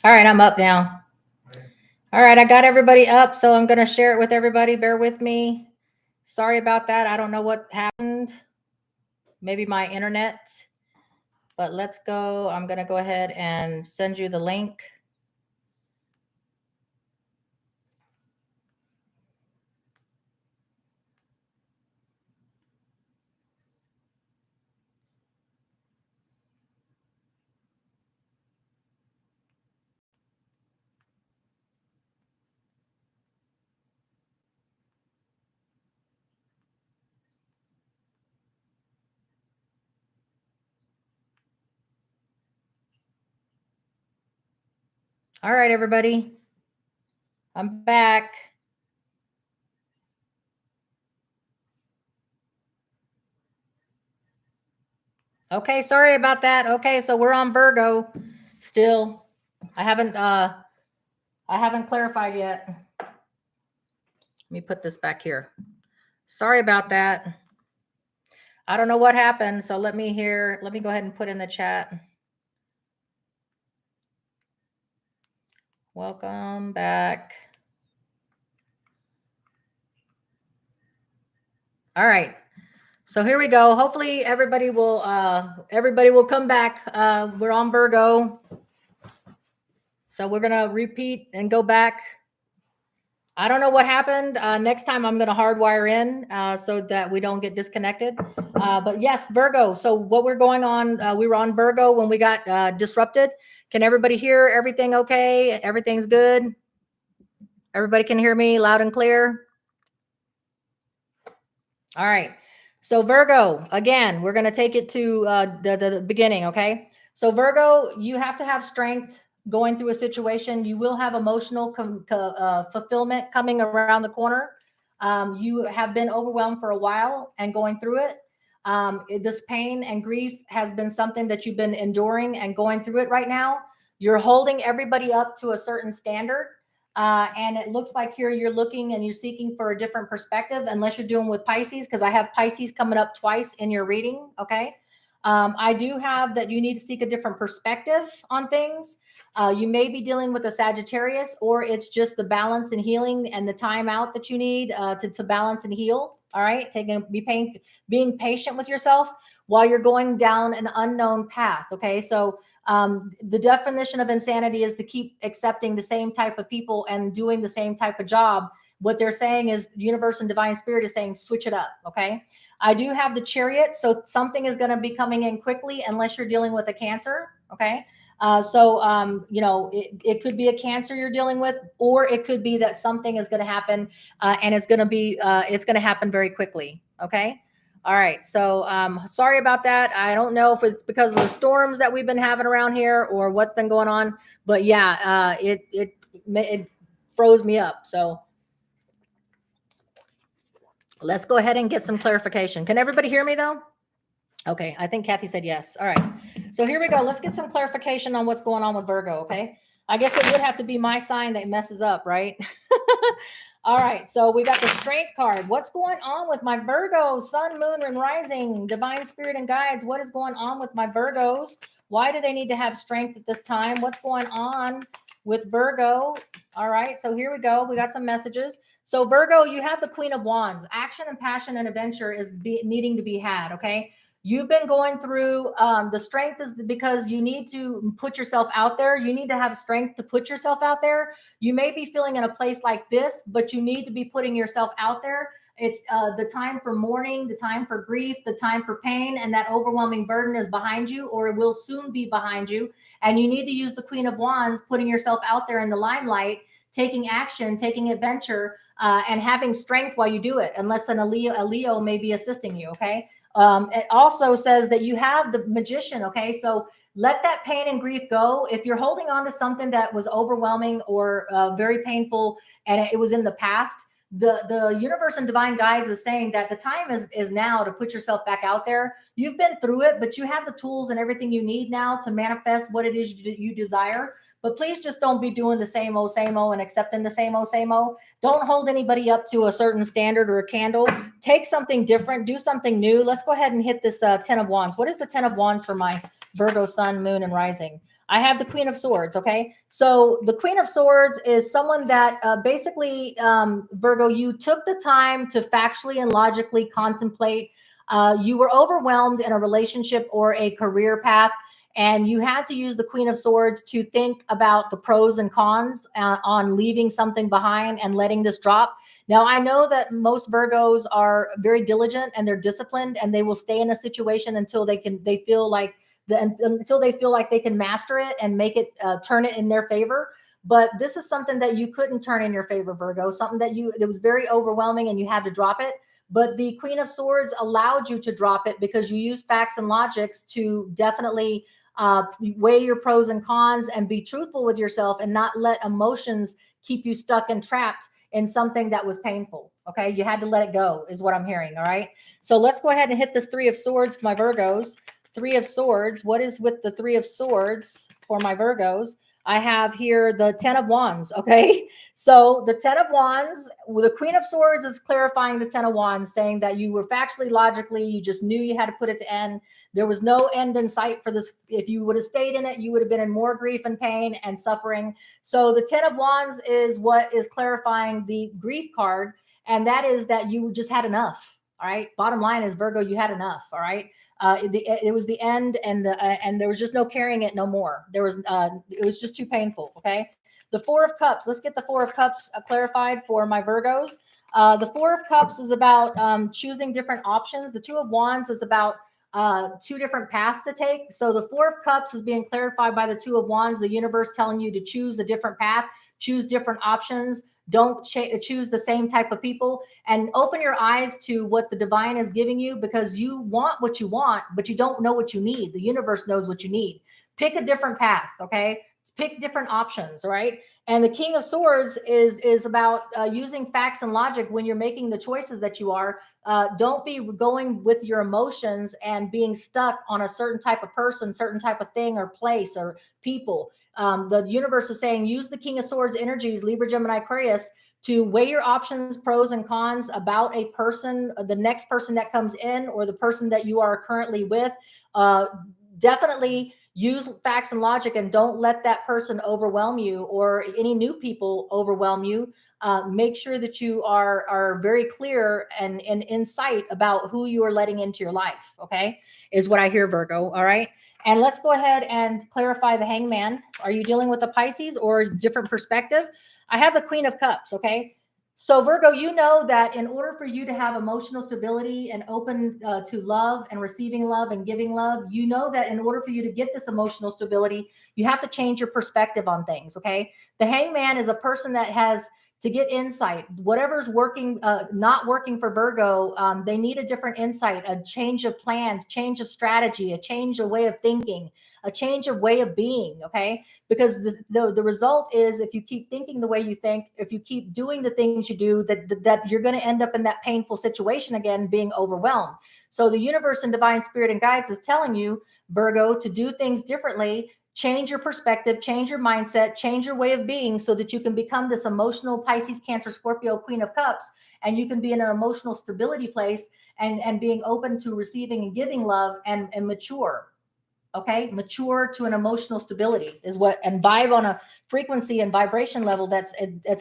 All right, I'm up now. All right, I got everybody up, so I'm going to share it with everybody. Bear with me. Sorry about that. I don't know what happened. Maybe my internet. But let's go. I'm going to go ahead and send you the link. All right, everybody. I'm back. Okay, sorry about that. Okay, so we're on Virgo still. I haven't clarified yet. Let me put this back here. Sorry about that. I don't know what happened, so let me go ahead and put in the chat. Welcome back. All right. So here we go. Hopefully everybody will come back. We're on Virgo. So we're going to repeat and go back. I don't know what happened. Next time I'm going to hardwire in so that we don't get disconnected. But yes, Virgo. So what we're going on, we were on Virgo when we got disrupted. Can everybody hear everything okay? Everything's good? Everybody can hear me loud and clear? All right. So Virgo, again, we're going to take it to the beginning, okay? So Virgo, you have to have strength going through a situation. You will have emotional fulfillment coming around the corner. You have been overwhelmed for a while and going through it. This pain and grief has been something that you've been enduring and going through it right now. You're holding everybody up to a certain standard. And it looks like here you're looking and you're seeking for a different perspective, unless you're doing with Pisces, because I have Pisces coming up twice in your reading. Okay. I do have that you need to seek a different perspective on things. You may be dealing with a Sagittarius, or it's just the balance and healing and the time out that you need to balance and heal. All right. Being patient with yourself while you're going down an unknown path. Okay. So the definition of insanity is to keep accepting the same type of people and doing the same type of job. What they're saying is the universe and divine spirit is saying, switch it up. Okay. I do have the Chariot. So something is going to be coming in quickly unless you're dealing with a Cancer. Okay. It could be a Cancer you're dealing with, or it could be that something is going to happen and it's going to happen very quickly. Okay. All right. So sorry about that. I don't know if it's because of the storms that we've been having around here or what's been going on, but yeah, it froze me up. So let's go ahead and get some clarification. Can everybody hear me though? Okay. I think Kathy said yes. All right. So here we go. Let's get some clarification on what's going on with Virgo. Okay. I guess it would have to be my sign that messes up, right? All right, so we got the Strength card. What's going on with my Virgo, Sun, Moon, and Rising, Divine Spirit and Guides? What is going on with my Virgos? Why do they need to have strength at this time? What's going on with Virgo? All right, so here we go. We got some messages. So Virgo, you have the Queen of Wands. Action and passion and adventure is needing to be had, okay? You've been going through the strength is because you need to put yourself out there. You need to have strength to put yourself out there. You may be feeling in a place like this, but you need to be putting yourself out there. It's the time for mourning, the time for grief, the time for pain, and that overwhelming burden is behind you, or it will soon be behind you. And you need to use the Queen of Wands, putting yourself out there in the limelight, taking action, taking adventure, and having strength while you do it, unless a Leo may be assisting you, okay? It also says that you have the Magician, okay? So let that pain and grief go. If you're holding on to something that was overwhelming or very painful and it was in the past, the universe and divine guides is saying that the time is now to put yourself back out there. You've been through it, but you have the tools and everything you need now to manifest what it is you desire. But please just don't be doing the same old and accepting the same old. Don't hold anybody up to a certain standard or a candle. Take something different, do something new. Let's go ahead and hit this 10 of Wands. What is the 10 of Wands for my Virgo, Sun, Moon, and Rising? I have the Queen of Swords. Okay. So the Queen of Swords is someone that basically, Virgo, you took the time to factually and logically contemplate. You were overwhelmed in a relationship or a career path, and you had to use the Queen of Swords to think about the pros and cons on leaving something behind and letting this drop. Now, I know that most Virgos are very diligent and they're disciplined, and they will stay in a situation until they feel like until they feel like they can master it and make it, turn it in their favor. But this is something that you couldn't turn in your favor, Virgo, something that it was very overwhelming and you had to drop it. But the Queen of Swords allowed you to drop it because you use facts and logics to definitely weigh your pros and cons and be truthful with yourself and not let emotions keep you stuck and trapped in something that was painful. Okay. You had to let it go is what I'm hearing. All right. So let's go ahead and hit this Three of Swords for my Virgos. Three of Swords. What is with the Three of Swords for my Virgos? I have here the 10 of Wands. Okay. So the 10 of Wands, the Queen of Swords is clarifying the 10 of Wands, saying that you were factually, logically, you just knew you had to put it to end. There was no end in sight for this. If you would have stayed in it, you would have been in more grief and pain and suffering. So the 10 of Wands is what is clarifying the grief card. And that is that you just had enough. All right. Bottom line is, Virgo, you had enough. All right. It was the end, and there was just no carrying it no more. It was just too painful. Okay. The Four of Cups. Let's get the Four of Cups clarified for my Virgos. The Four of Cups is about choosing different options. The Two of Wands is about two different paths to take. So the Four of Cups is being clarified by the Two of Wands, the universe telling you to choose a different path, choose different options. Don't choose the same type of people, and open your eyes to what the divine is giving you, because you want what you want, but you don't know what you need. The universe knows what you need. Pick a different path. Okay. Pick different options. Right. And the King of Swords is about using facts and logic when you're making the choices that you are. Don't be going with your emotions and being stuck on a certain type of person, certain type of thing or place or people. The universe is saying, use the King of Swords energies, Libra, Gemini, Aquarius, to weigh your options, pros and cons about a person, the next person that comes in, or the person that you are currently with. Definitely use facts and logic, and don't let that person overwhelm you, or any new people overwhelm you. Make sure that you are very clear and in sight about who you are letting into your life. Okay, is what I hear, Virgo. All right. And let's go ahead and clarify the Hangman. Are you dealing with a Pisces or different perspective? I have the Queen of Cups. Okay. So Virgo, you know that in order for you to have emotional stability and open to love and receiving love and giving love, you know that in order for you to get this emotional stability, you have to change your perspective on things. Okay. The Hangman is a person that has to get insight. Whatever's working, not working for Virgo, they need a different insight, a change of plans, change of strategy, a change of way of thinking, a change of way of being. Okay. Because the result is, if you keep thinking the way you think, if you keep doing the things you do, that you're going to end up in that painful situation again, being overwhelmed. So the universe and divine spirit and guides is telling you, Virgo, to do things differently. Change your perspective, change your mindset, change your way of being, so that you can become this emotional Pisces, Cancer, Scorpio, Queen of Cups, and you can be in an emotional stability place and being open to receiving and giving love and mature. Okay. Mature to an emotional stability is what, and vibe on a frequency and vibration level that's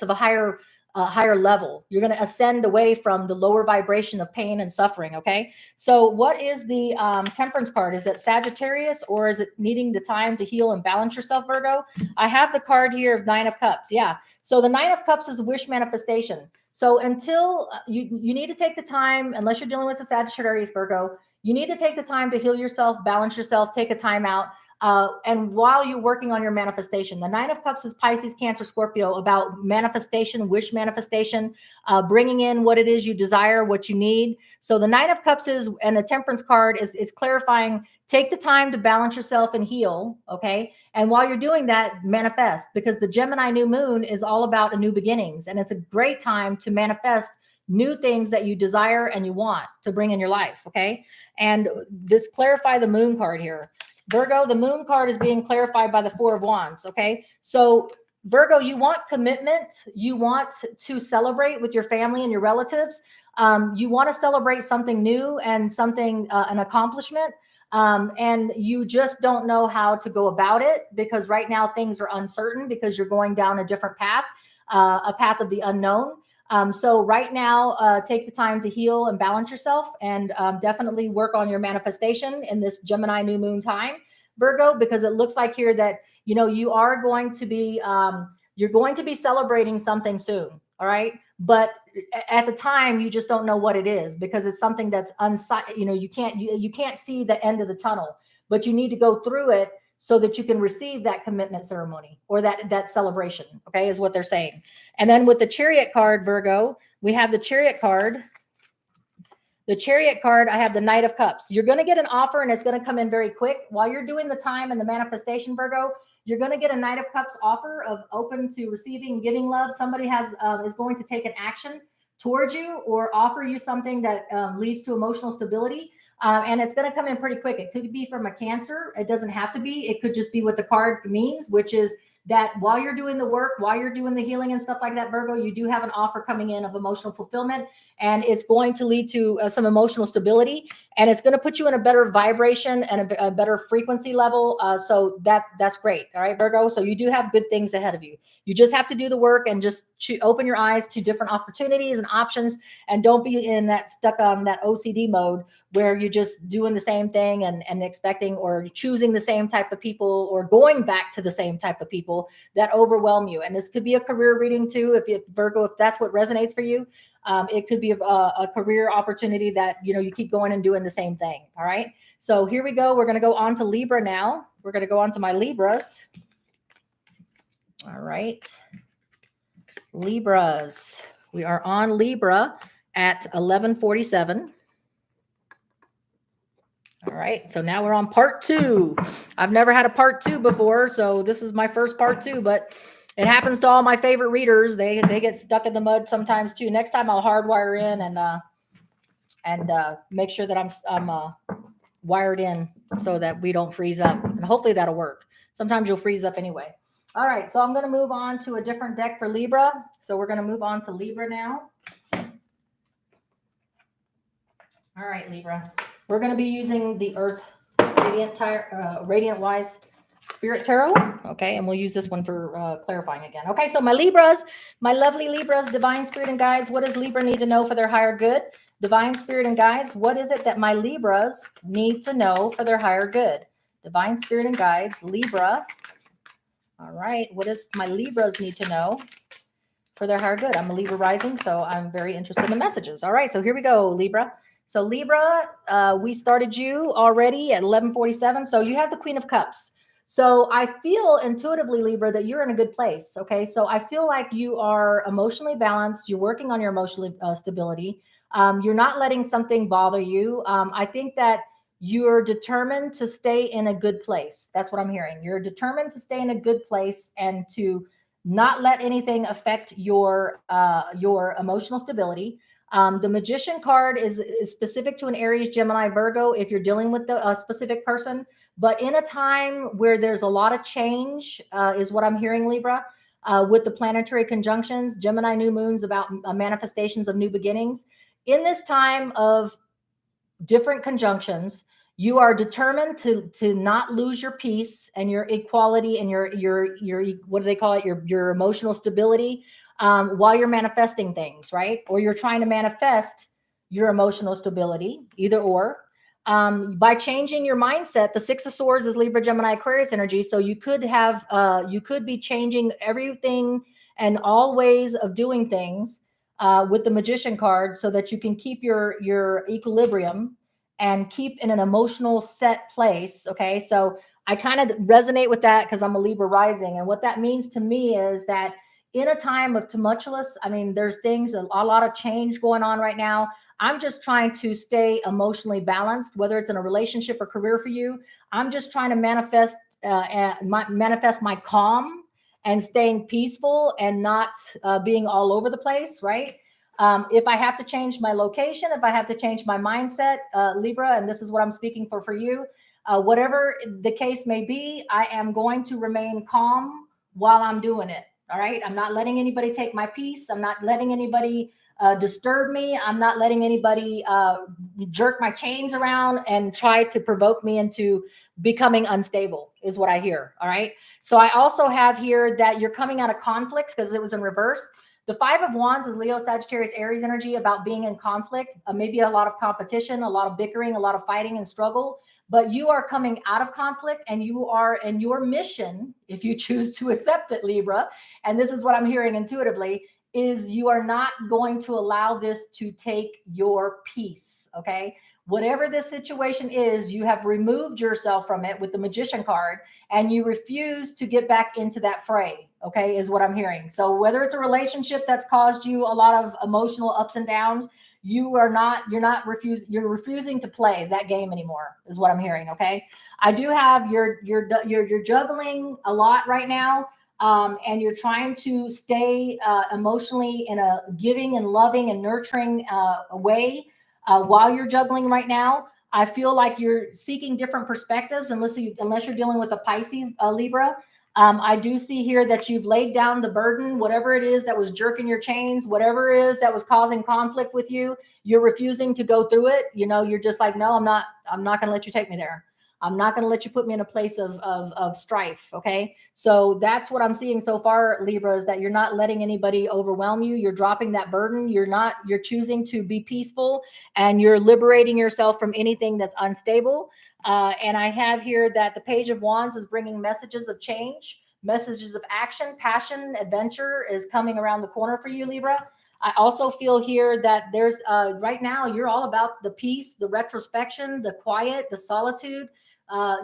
of a higher level. You're going to ascend away from the lower vibration of pain and suffering. Okay. So what is the Temperance card? Is it Sagittarius, or is it needing the time to heal and balance yourself, Virgo? I have the card here of Nine of Cups. Yeah. So the Nine of Cups is a wish manifestation. So until you need to take the time, unless you're dealing with a Sagittarius, Virgo, you need to take the time to heal yourself, balance yourself, take a time out. And while you're working on your manifestation, the Nine of Cups is Pisces, Cancer, Scorpio, about manifestation, wish manifestation, bringing in what it is you desire, what you need. So the Nine of Cups is, and the Temperance card is clarifying, take the time to balance yourself and heal. Okay. And while you're doing that, manifest, because the Gemini new moon is all about a new beginnings. And it's a great time to manifest new things that you desire and you want to bring in your life. Okay. And this clarify the moon card here. Virgo, the moon card is being clarified by the Four of Wands. Okay. So Virgo, you want commitment. You want to celebrate with your family and your relatives. You want to celebrate something new and something, an accomplishment. and you just don't know how to go about it because right now things are uncertain because you're going down a different path, a path of the unknown. So right now, take the time to heal and balance yourself, and definitely work on your manifestation in this Gemini new moon time, Virgo, because it looks like here that, you know, you are going to be, you're going to be celebrating something soon. All right. But at the time, you just don't know what it is because it's something that's you know, you can't see the end of the tunnel, but you need to go through it so that you can receive that commitment ceremony or that celebration. Okay, is what they're saying. And then with the Chariot card, Virgo, we have the Chariot card. The Chariot card, I have the Knight of Cups. You're going to get an offer and it's going to come in very quick. While you're doing the time and the manifestation, Virgo, you're going to get a Knight of Cups offer of open to receiving, giving love. Somebody is going to take an action towards you or offer you something that leads to emotional stability. And it's going to come in pretty quick. It could be from a Cancer. It doesn't have to be. It could just be what the card means, which is that while you're doing the work, while you're doing the healing and stuff like that, Virgo, you do have an offer coming in of emotional fulfillment, and it's going to lead to some emotional stability, and it's going to put you in a better vibration and a better frequency level. So that's great. All right, Virgo. So you do have good things ahead of you. You just have to do the work and just open your eyes to different opportunities and options, and don't be in that stuck on that OCD mode where you're just doing the same thing and expecting or choosing the same type of people or going back to the same type of people that overwhelm you. And this could be a career reading too, if Virgo, if that's what resonates for you. It could be a career opportunity that, you know, you keep going and doing the same thing. All right. So here we go. We're going to go on to Libra now. We're going to go on to my Libras. All right. Libras. We are on Libra at 11:47. All right, so now we're on part 2. I've never had a part 2 before, so this is my first part 2, but it happens to all my favorite readers. They get stuck in the mud sometimes too. Next time I'll hardwire in and make sure that I'm wired in so that we don't freeze up, and hopefully that'll work. Sometimes you'll freeze up anyway. All right, so I'm going to move on to a different deck for Libra. So we're going to move on to Libra now. All right, Libra. We're going to be using the Earth Radiant Wise Spirit Tarot. Okay, and we'll use this one for clarifying again. Okay, so my Libras, my lovely Libras, Divine Spirit and Guides, what does Libra need to know for their higher good? Divine Spirit and Guides, what is it that my Libras need to know for their higher good? Divine Spirit and Guides, Libra. All right, what does my Libras need to know for their higher good? I'm a Libra rising, so I'm very interested in the messages. All right, so here we go, Libra. So Libra, we started you already at 11:47. So you have the Queen of Cups. So I feel intuitively, Libra, that you're in a good place. Okay. So I feel like you are emotionally balanced. You're working on your emotional stability. You're not letting something bother you. I think that you're determined to stay in a good place. That's what I'm hearing. You're determined to stay in a good place and to not let anything affect your emotional stability. The Magician card is specific to an Aries, Gemini, Virgo, if you're dealing with a specific person. But in a time where there's a lot of change, is what I'm hearing, Libra, with the planetary conjunctions, Gemini new moons about manifestations of new beginnings. In this time of different conjunctions, you are determined to not lose your peace and your equality and your what do they call it? Your emotional stability. While you're manifesting things, right? Or you're trying to manifest your emotional stability, either or. By changing your mindset, the Six of Swords is Libra, Gemini, Aquarius energy. So you could be changing everything and all ways of doing things with the Magician card so that you can keep your equilibrium and keep in an emotional set place. Okay. So I kind of resonate with that because I'm a Libra rising. And what that means to me is that in a time of tumultuous, I mean, there's things, a lot of change going on right now. I'm just trying to stay emotionally balanced, whether it's in a relationship or career for you. I'm just trying to manifest my calm and staying peaceful and not being all over the place, right? If I have to change my location, if I have to change my mindset, Libra, and this is what I'm speaking for you, whatever the case may be, I am going to remain calm while I'm doing it. All right. I'm not letting anybody take my peace. I'm not letting anybody disturb me. I'm not letting anybody jerk my chains around and try to provoke me into becoming unstable is what I hear. All right. So I also have here that you're coming out of conflicts because it was in reverse. The 5 of Wands is Leo, Sagittarius, Aries energy about being in conflict, maybe a lot of competition, a lot of bickering, a lot of fighting and struggle. But you are coming out of conflict and you are in your mission, if you choose to accept it, Libra. And this is what I'm hearing intuitively, is you are not going to allow this to take your peace. Okay. Whatever this situation is, you have removed yourself from it with the Magician card and you refuse to get back into that fray. Okay, is what I'm hearing. So whether it's a relationship that's caused you a lot of emotional ups and downs, you're refusing to play that game anymore is what I'm hearing. Okay. I do have you're juggling a lot right now. And you're trying to stay emotionally in a giving and loving and nurturing way while you're juggling right now. I feel like you're seeking different perspectives unless you're dealing with a Pisces, Libra. I do see here that you've laid down the burden, whatever it is that was jerking your chains, whatever it is that was causing conflict with you, you're refusing to go through it. You know, you're just like, no, I'm not going to let you take me there. I'm not going to let you put me in a place of strife. Okay. So that's what I'm seeing so far, Libra, is that you're not letting anybody overwhelm you. You're dropping that burden. You're choosing to be peaceful and you're liberating yourself from anything that's unstable. And I have here that the Page of Wands is bringing messages of change, messages of action, passion, adventure is coming around the corner for you, Libra. I also feel here that there's right now you're all about the peace, the retrospection, the quiet, the solitude.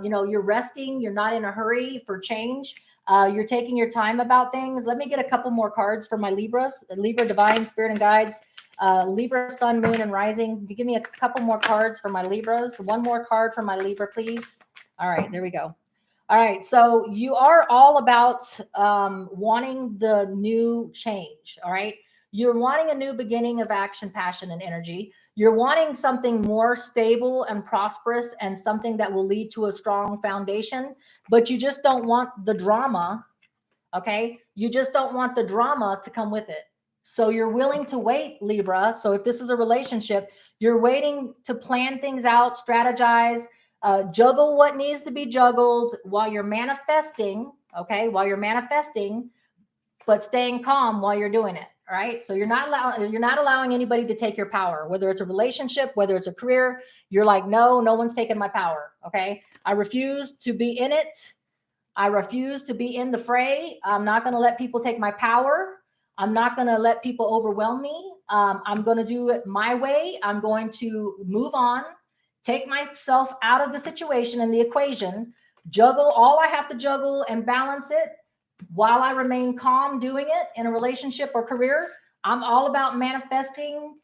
You're resting. You're not in a hurry for change. You're taking your time about things. Let me get a couple more cards for my Libras, Libra, Divine, Spirit and Guides, Libra, Sun, Moon, and Rising. Give me a couple more cards for my Libras. One more card for my Libra, please. All right, there we go. All right, so you are all about wanting the new change, all right? You're wanting a new beginning of action, passion, and energy. You're wanting something more stable and prosperous and something that will lead to a strong foundation, but you just don't want the drama, okay? You just don't want the drama to come with it. So you're willing to wait, Libra. So if this is a relationship, you're waiting to plan things out, strategize, juggle what needs to be juggled while you're manifesting, okay? While you're manifesting, but staying calm while you're doing it. All right. So you're not allowing anybody to take your power, whether it's a relationship, whether it's a career. You're like, no one's taking my power. Okay. I refuse to be in it. I refuse to be in the fray. I'm not going to let people take my power. I'm not going to let people overwhelm me. I'm going to do it my way. I'm going to move on, take myself out of the situation and the equation, juggle all I have to juggle and balance it while I remain calm doing it in a relationship or career. I'm all about manifesting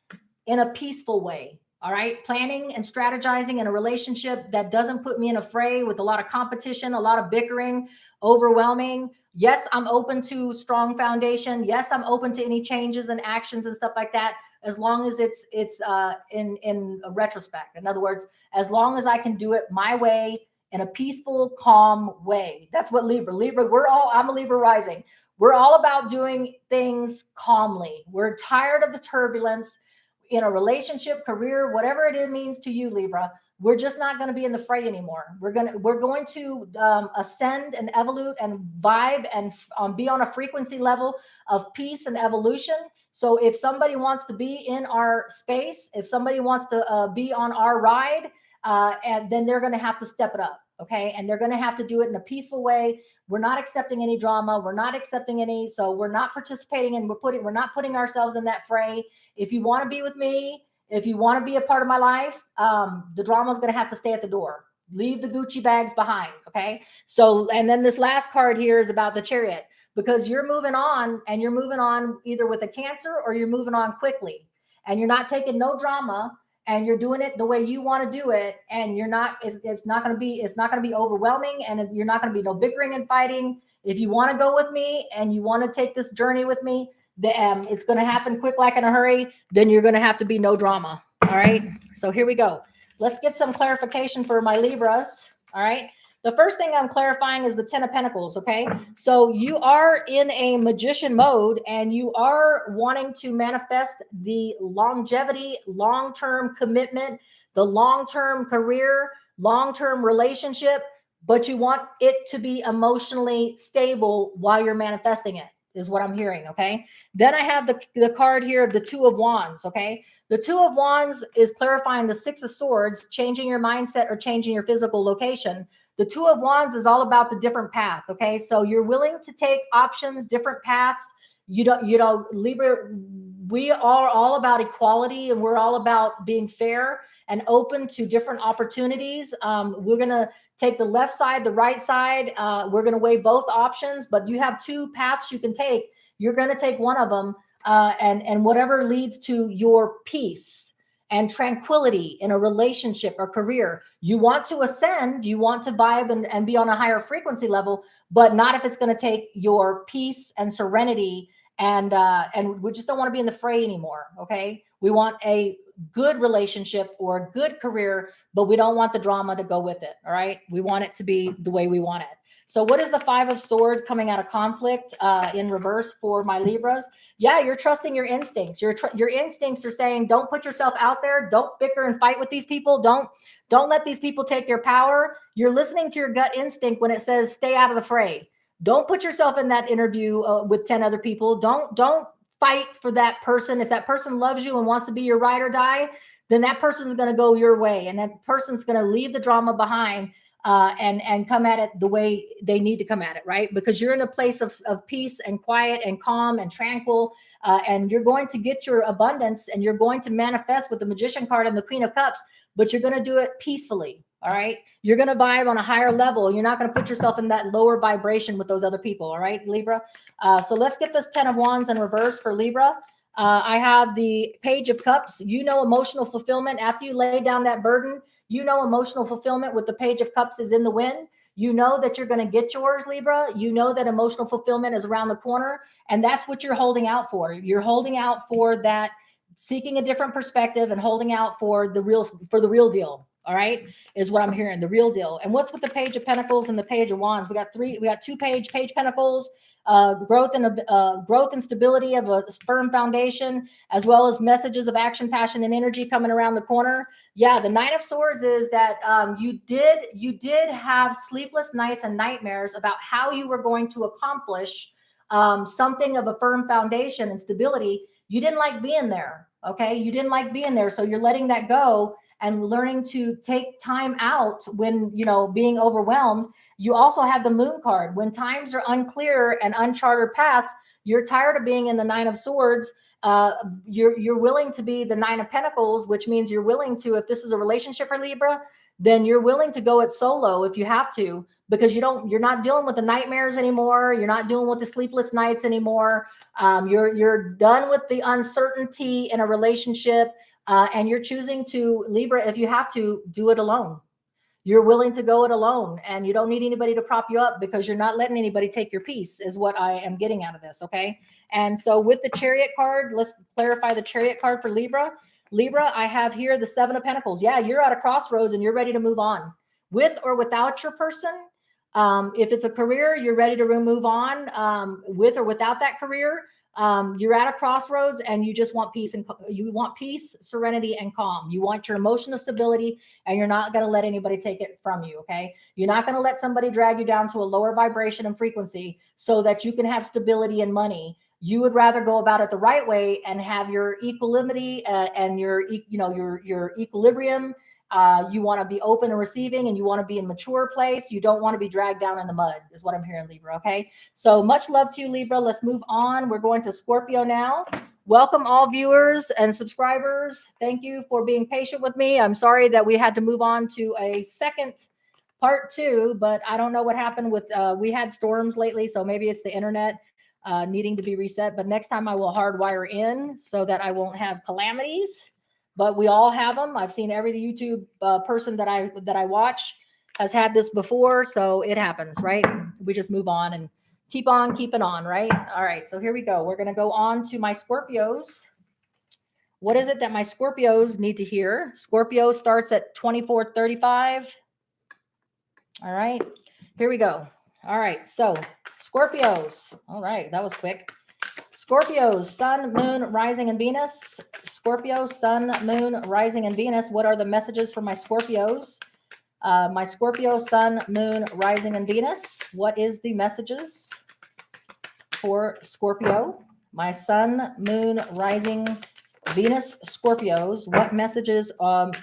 in a peaceful way. All right. Planning and strategizing in a relationship that doesn't put me in a fray with a lot of competition, a lot of bickering, overwhelming. Yes, I'm open to strong foundation. Yes, I'm open to any changes and actions and stuff like that, as long as it's in a retrospect. In other words, as long as I can do it my way, in a peaceful, calm way. That's what Libra, I'm a Libra rising. We're all about doing things calmly. We're tired of the turbulence in a relationship, career, whatever it means to you, Libra. We're just not going to be in the fray anymore. We're going to ascend and evolve and vibe and be on a frequency level of peace and evolution. So if somebody wants to be in our space, if somebody wants to be on our ride, and then they're going to have to step it up. Okay. And they're going to have to do it in a peaceful way. We're not accepting any drama. We're not accepting any. So we're not participating and we're not putting ourselves in that fray. If you want to be with me, if you want to be a part of my life, the drama is going to have to stay at the door. Leave the Gucci bags behind. Okay. So, and then this last card here is about the Chariot, because you're moving on, and you're moving on either with a Cancer or you're moving on quickly, and you're not taking no drama. And you're doing it the way you want to do it, and you're not. It's not going to be overwhelming, and you're not going to be no bickering and fighting. If you want to go with me and you want to take this journey with me, it's going to happen quick, like in a hurry. Then you're going to have to be no drama. All right. So here we go. Let's get some clarification for my Libras. All right. The first thing I'm clarifying is the 10 of Pentacles, okay? So you are in a magician mode and you are wanting to manifest the longevity, long-term commitment, the long-term career, long-term relationship, but you want it to be emotionally stable while you're manifesting it, is what I'm hearing, okay? Then I have the card here of the Two of Wands, okay? The Two of Wands is clarifying the Six of Swords, changing your mindset or changing your physical location. The Two of Wands is all about the different path. Okay. So you're willing to take options, different paths. Libra, we are all about equality and we're all about being fair and open to different opportunities. We're going to take the left side, the right side. We're going to weigh both options, but you have two paths you can take. You're going to take one of them and whatever leads to your peace and tranquility in a relationship or career. You want to ascend, you want to vibe and be on a higher frequency level, but not if it's going to take your peace and serenity. And we just don't want to be in the fray anymore. Okay. We want a good relationship or a good career, but we don't want the drama to go with it. All right. We want it to be the way we want it. So what is the Five of Swords coming out of conflict in reverse for my Libras? Yeah, you're trusting your instincts. Your instincts are saying, don't put yourself out there. Don't bicker and fight with these people. Don't let these people take your power. You're listening to your gut instinct when it says, stay out of the fray. Don't put yourself in that interview with 10 other people. Don't fight for that person. If that person loves you and wants to be your ride or die, then that person's going to go your way. And that person's going to leave the drama behind and come at it the way they need to come at it, right? Because you're in a place of peace and quiet and calm and tranquil, and you're going to get your abundance and you're going to manifest with the Magician card and the Queen of Cups, but you're going to do it peacefully, all right? You're going to vibe on a higher level. You're not going to put yourself in that lower vibration with those other people, all right, Libra? So let's get this 10 of Wands in reverse for Libra. I have the Page of Cups. You know, emotional fulfillment after you lay down that burden. You know, emotional fulfillment with the Page of Cups is in the wind. You know that you're going to get yours, Libra. You know that emotional fulfillment is around the corner. And that's what you're holding out for. You're holding out for that, seeking a different perspective and holding out for the real deal. All right, is what I'm hearing, the real deal. And what's with the Page of Pentacles and the Page of Wands? We got two Page Pentacles. Growth and stability of a firm foundation, as well as messages of action, passion, and energy coming around the corner. Yeah, the Nine of Swords is that you did have sleepless nights and nightmares about how you were going to accomplish something of a firm foundation and stability. You didn't like being there. Okay, you didn't like being there, so you're letting that go and learning to take time out when, being overwhelmed. You also have the Moon card. When times are unclear and uncharted paths, you're tired of being in the Nine of Swords. You're willing to be the Nine of Pentacles, which means you're willing to, if this is a relationship for Libra, then you're willing to go it solo if you have to, because you're not dealing with the nightmares anymore. You're not dealing with the sleepless nights anymore. You're done with the uncertainty in a relationship. And you're choosing to, Libra, if you have to, do it alone. You're willing to go it alone and you don't need anybody to prop you up because you're not letting anybody take your peace, is what I am getting out of this. Okay. And so with the Chariot card, let's clarify the Chariot card for Libra. Libra, I have here the Seven of Pentacles. Yeah, you're at a crossroads and you're ready to move on with or without your person. If it's a career, you're ready to move on with or without that career. You're at a crossroads and you just want peace, and you want peace, serenity, and calm. You want your emotional stability and you're not going to let anybody take it from you. Okay. You're not going to let somebody drag you down to a lower vibration and frequency so that you can have stability and money. You would rather go about it the right way and have your equanimity and your equilibrium. You want to be open and receiving, and you want to be in a mature place. You don't want to be dragged down in the mud, is what I'm hearing, Libra. Okay. So much love to you, Libra. Let's move on. We're going to Scorpio now. Welcome all viewers and subscribers. Thank you for being patient with me. I'm sorry that we had to move on to a second part 2, but I don't know what happened with, we had storms lately. So maybe it's the internet needing to be reset, but next time I will hardwire in so that I won't have calamities. But we all have them. I've seen every YouTube person that I watch has had this before. So it happens, right? We just move on and keep on keeping on, right? All right. So here we go. We're going to go on to my Scorpios. What is it that my Scorpios need to hear? Scorpio starts at 2435. All right, here we go. All right, so Scorpios. All right, that was quick. Scorpios, Sun, Moon, Rising, and Venus. Scorpio, Sun, Moon, Rising, and Venus. What are the messages for my Scorpios? My Scorpio, Sun, Moon, Rising, and Venus. What is the messages for Scorpio? My Sun, Moon, Rising, Venus, Scorpios. What messages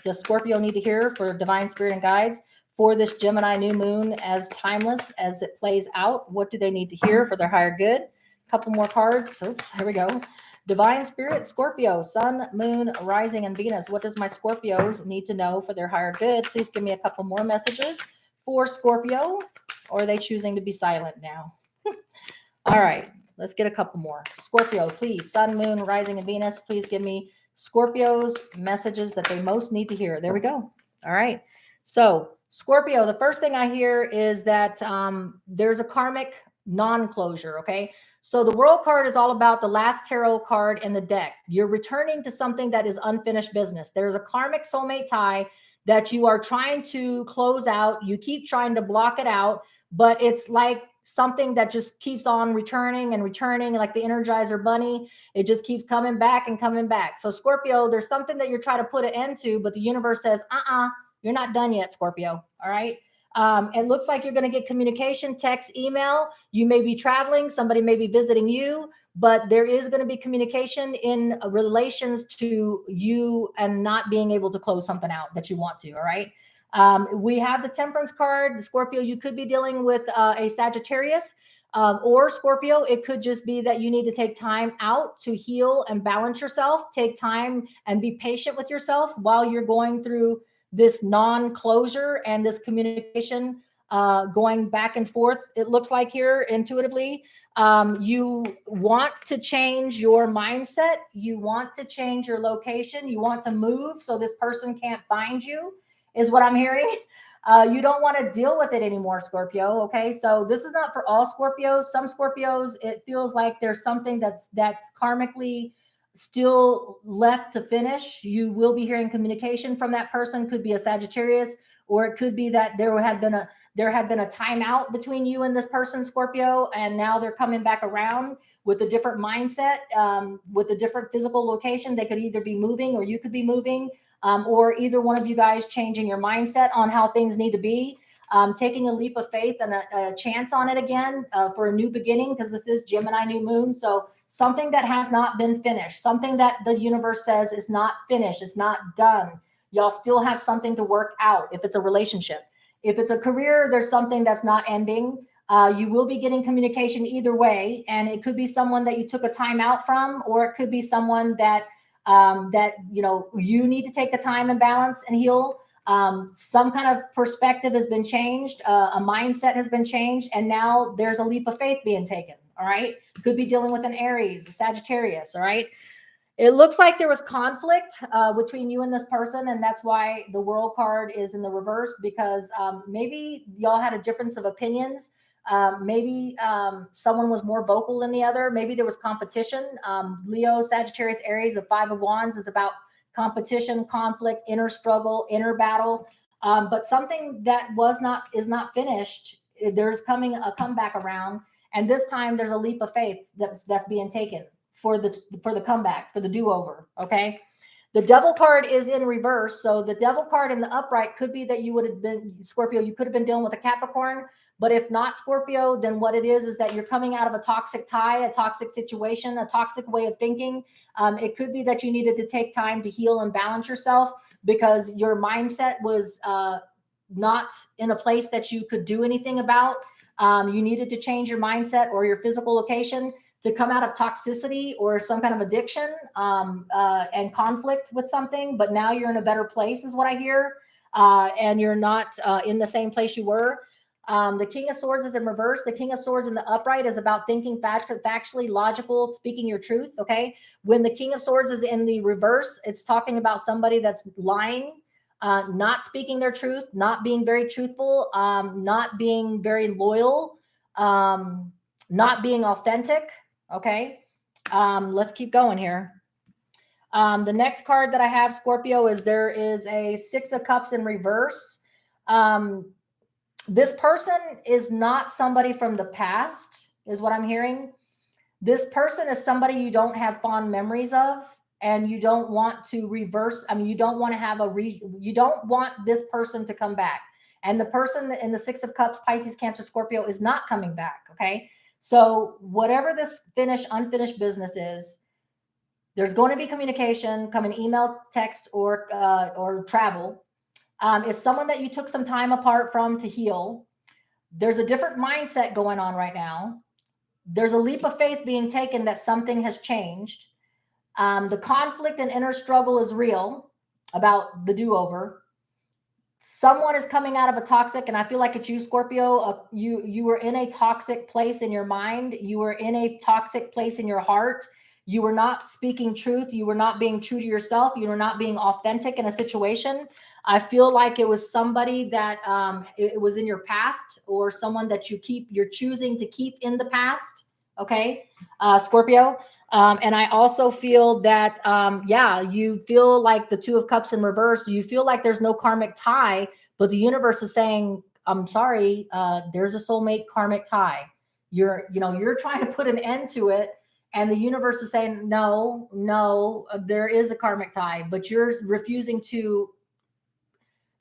does Scorpio need to hear for divine spirit and guides for this Gemini new moon as timeless as it plays out? What do they need to hear for their higher good? A couple more cards. Oops, here we go. Divine spirit, Scorpio, Sun, Moon, Rising, and Venus. What does my Scorpios need to know for their higher good? Please give me a couple more messages for Scorpio, or are they choosing to be silent now? All right, let's get a couple more. Scorpio, please. Sun, Moon, Rising, and Venus. Please give me Scorpio's messages that they most need to hear. There we go. All right. So, Scorpio, the first thing I hear is that there's a karmic non-closure. Okay. So the World card is all about the last tarot card in the deck. You're returning to something that is unfinished business. There's a karmic soulmate tie that you are trying to close out. You keep trying to block it out, but it's like something that just keeps on returning and returning, like the Energizer Bunny. It just keeps coming back and coming back. So Scorpio, there's something that you're trying to put an end to, but the universe says, you're not done yet, Scorpio. All right. It looks like you're going to get communication, text, email. You may be traveling. Somebody may be visiting you, but there is going to be communication in relations to you and not being able to close something out that you want to. All right. We have the Temperance card. The Scorpio, you could be dealing with a Sagittarius or Scorpio. It could just be that you need to take time out to heal and balance yourself. Take time and be patient with yourself while you're going through this non-closure and this communication going back and forth. It looks like here intuitively, you want to change your mindset. You want to change your location. You want to move so this person can't find you, is what I'm hearing. You don't want to deal with it anymore, Scorpio. Okay. So this is not for all Scorpios. Some Scorpios, it feels like there's something that's karmically still left to finish. You will be hearing communication from that person. Could be a Sagittarius, or it could be that there had been a timeout between you and this person, Scorpio, and now they're coming back around with a different mindset, with a different physical location. They could either be moving or you could be moving, or either one of you guys changing your mindset on how things need to be. Taking a leap of faith and a chance on it again for a new beginning, because this is Gemini new moon. So something that has not been finished, something that the universe says is not finished, is not done. Y'all still have something to work out. If it's a relationship, if it's a career, there's something that's not ending. You will be getting communication either way. And it could be someone that you took a time out from, or it could be someone that you need to take the time and balance and heal. Some kind of perspective has been changed, a mindset has been changed, and now there's a leap of faith being taken. All right. Could be dealing with an Aries, a Sagittarius. All right. It looks like there was conflict between you and this person, and that's why the World card is in the reverse, because maybe y'all had a difference of opinions. Maybe someone was more vocal than the other. Maybe there was competition. Leo, Sagittarius, Aries, the Five of Wands is about competition, conflict, inner struggle, inner battle. But something that is not finished. There's coming a comeback around, and this time there's a leap of faith that's being taken for the comeback, for the do-over. Okay. The Devil card is in reverse. So the Devil card in the upright could be that you would have been, Scorpio, you could have been dealing with a Capricorn. But if not, Scorpio, then what it is that you're coming out of a toxic tie, a toxic situation, a toxic way of thinking. It could be that you needed to take time to heal and balance yourself because your mindset was not in a place that you could do anything about. You needed to change your mindset or your physical location to come out of toxicity or some kind of addiction and conflict with something. But now you're in a better place is what I hear. And you're not in the same place you were. The King of Swords is in reverse. The King of Swords in the upright is about thinking factually, logical, speaking your truth. Okay. When the King of Swords is in the reverse, it's talking about somebody that's lying, not speaking their truth, not being very truthful, not being very loyal, not being authentic. Okay. Let's keep going here. The next card that I have, Scorpio, is there is a Six of Cups in reverse. This person is not somebody from the past, is what I'm hearing. This person is somebody you don't have fond memories of, and you don't want to reverse. I mean, you don't want to have you don't want this person to come back. And the person in the Six of Cups, Pisces, Cancer, Scorpio, is not coming back. Okay. So whatever this unfinished business is, there's going to be communication, come an email, text, or travel. It's someone that you took some time apart from to heal. There's a different mindset going on right now. There's a leap of faith being taken that something has changed. The conflict and inner struggle is real about the do-over. Someone is coming out of a toxic, and I feel like it's you, Scorpio. You were in a toxic place in your mind. You were in a toxic place in your heart. You were not speaking truth. You were not being true to yourself. You were not being authentic in a situation. I feel like it was somebody that it was in your past, or someone that you're choosing to keep in the past. Okay, Scorpio. And I also feel that, yeah, you feel like the Two of Cups in reverse. You feel like there's no karmic tie, but the universe is saying, I'm sorry, there's a soulmate karmic tie. You're trying to put an end to it. And the universe is saying, no, no, there is a karmic tie, but you're refusing to,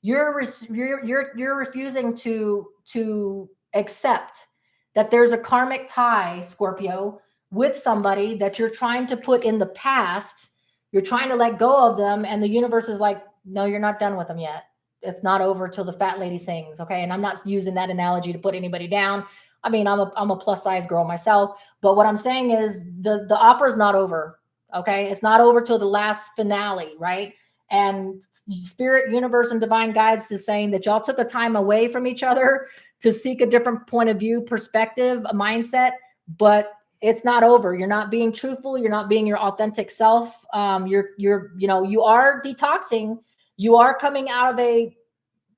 you're refusing to accept that there's a karmic tie, Scorpio, with somebody that you're trying to put in the past. You're trying to let go of them, and the universe is like, no, you're not done with them yet. It's not over till the fat lady sings. Okay. And I'm not using that analogy to put anybody down. I mean, I'm a plus size girl myself, but what I'm saying is the opera's not over. Okay. It's not over till the last finale. Right. And spirit, universe, and divine guides is saying that y'all took a time away from each other to seek a different point of view, perspective, a mindset, but it's not over. You're not being truthful. You're not being your authentic self. You are detoxing. You are coming out of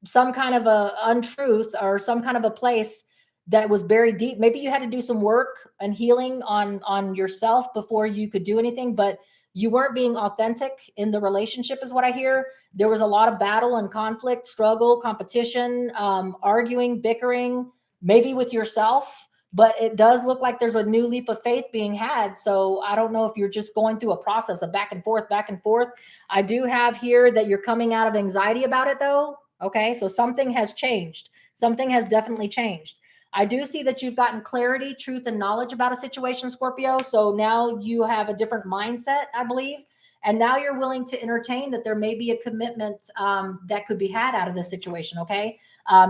some kind of a untruth, or some kind of a place that was buried deep. Maybe you had to do some work and healing on yourself before you could do anything, but you weren't being authentic in the relationship, is what I hear. There was a lot of battle and conflict, struggle, competition, arguing, bickering, maybe with yourself. But it does look like there's a new leap of faith being had. So I don't know if you're just going through a process of back and forth, back and forth. I do have here that you're coming out of anxiety about it, though. Okay, so something has changed. Something has definitely changed. I do see that you've gotten clarity, truth, and knowledge about a situation, Scorpio. So now you have a different mindset, I believe. And now you're willing to entertain that there may be a commitment that could be had out of this situation. Okay.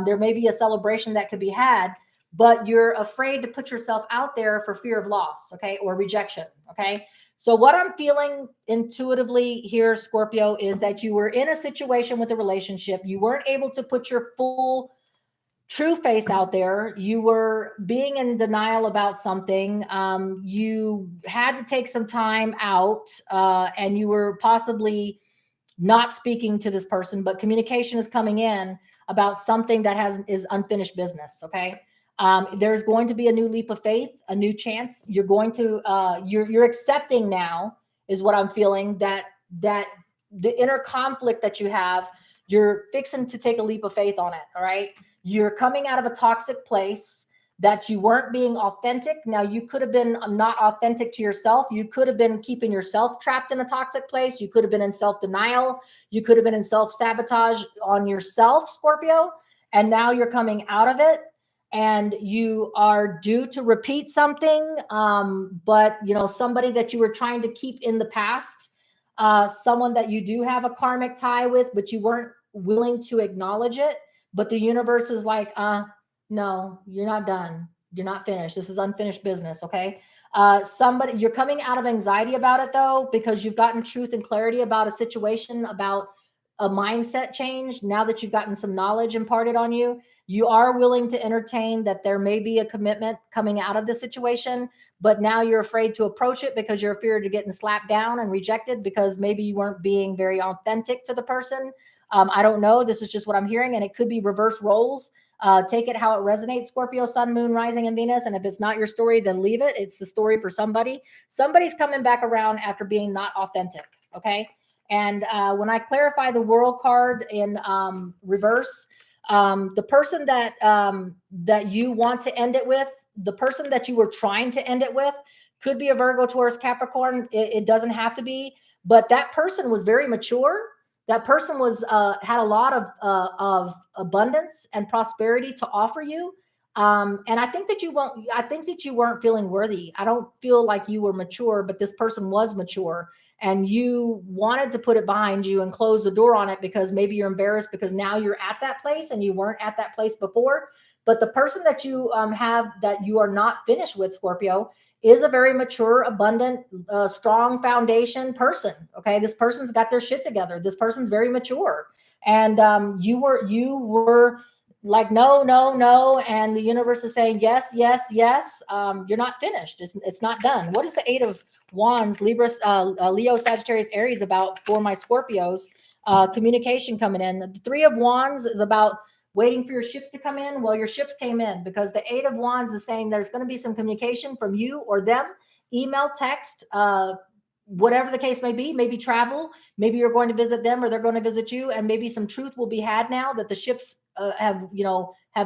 There may be a celebration that could be had, but you're afraid to put yourself out there for fear of loss. Okay. Or rejection. Okay. So what I'm feeling intuitively here, Scorpio, is that you were in a situation with a relationship. You weren't able to put your full true face out there. You were being in denial about something. You had to take some time out, and you were possibly not speaking to this person, but communication is coming in about something that is unfinished business. Okay. There's going to be a new leap of faith, a new chance. You're going to, you're accepting now, is what I'm feeling, that the inner conflict that you have, you're fixing to take a leap of faith on it. All right. You're coming out of a toxic place that you weren't being authentic. Now, you could have been not authentic to yourself. You could have been keeping yourself trapped in a toxic place. You could have been in self-denial. You could have been in self-sabotage on yourself, Scorpio. And now you're coming out of it, and you are due to repeat something. But, somebody that you were trying to keep in the past, someone that you do have a karmic tie with, but you weren't willing to acknowledge it. But the universe is like, no, you're not done. You're not finished. This is unfinished business. Okay. You're coming out of anxiety about it, though, because you've gotten truth and clarity about a situation, about a mindset change. Now that you've gotten some knowledge imparted on you, you are willing to entertain that there may be a commitment coming out of the situation, but now you're afraid to approach it because you're afraid of getting slapped down and rejected, because maybe you weren't being very authentic to the person. I don't know. This is just what I'm hearing, and it could be reverse roles. Take it how it resonates, Scorpio, Sun, Moon, Rising, and Venus. And if it's not your story, then leave it. It's the story for somebody. Somebody's coming back around after being not authentic. Okay. And when I clarify the World card in reverse, The person that that you want to end it with, the person that you were trying to end it with, could be a Virgo, Taurus, Capricorn. It doesn't have to be, but that person was very mature. That person was had a lot of abundance and prosperity to offer you. And I think that you won't. I think that you weren't feeling worthy. I don't feel like you were mature, but this person was mature, and you wanted to put it behind you and close the door on it because maybe you're embarrassed because now you're at that place and you weren't at that place before. But the person that you have that you are not finished with, Scorpio, is a very mature, abundant, strong foundation person. Okay, this person's got their shit together. This person's very mature, and you were like no, no, no, and the universe is saying yes, yes, yes. You're not finished. It's not done. What is the Eight of Wands, Libra, Leo, Sagittarius, Aries about for my Scorpios? Communication coming in. The Three of Wands is about waiting for your ships to come in. Well, your ships came in because the Eight of Wands is saying there's going to be some communication from you or them, email, text, whatever the case may be, maybe travel, maybe you're going to visit them or they're going to visit you, and maybe some truth will be had now that the ships have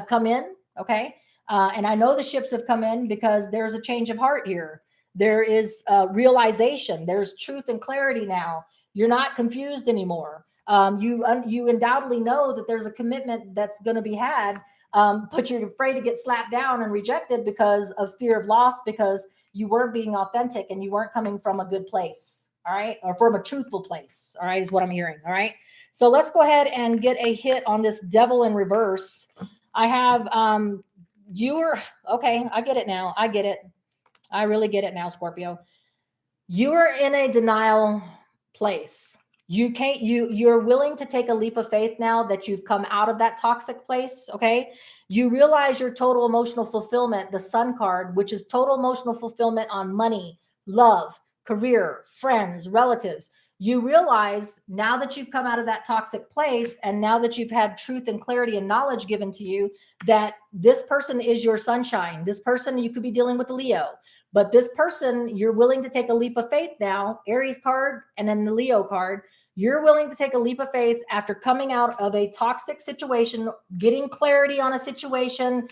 come in. Okay. And I know the ships have come in because there's a change of heart here. There is realization. There's truth and clarity now. You're not confused anymore. You undoubtedly know that there's a commitment that's going to be had, but you're afraid to get slapped down and rejected because of fear of loss, because you weren't being authentic and you weren't coming from a good place. All right. Or from a truthful place. All right. Is what I'm hearing. All right. So let's go ahead and get a hit on this devil in reverse. I have, okay. I get it now. I get it. I really get it now, Scorpio. You are in a denial place. You're willing to take a leap of faith now that you've come out of that toxic place. Okay. You realize your total emotional fulfillment, the Sun card, which is total emotional fulfillment on money, love, career, friends, relatives. You realize now that you've come out of that toxic place, and now that you've had truth and clarity and knowledge given to you, that this person is your sunshine. This person, you could be dealing with a Leo, but this person, you're willing to take a leap of faith now, Aries card, and then the Leo card. You're willing to take a leap of faith after coming out of a toxic situation, getting clarity on a situation,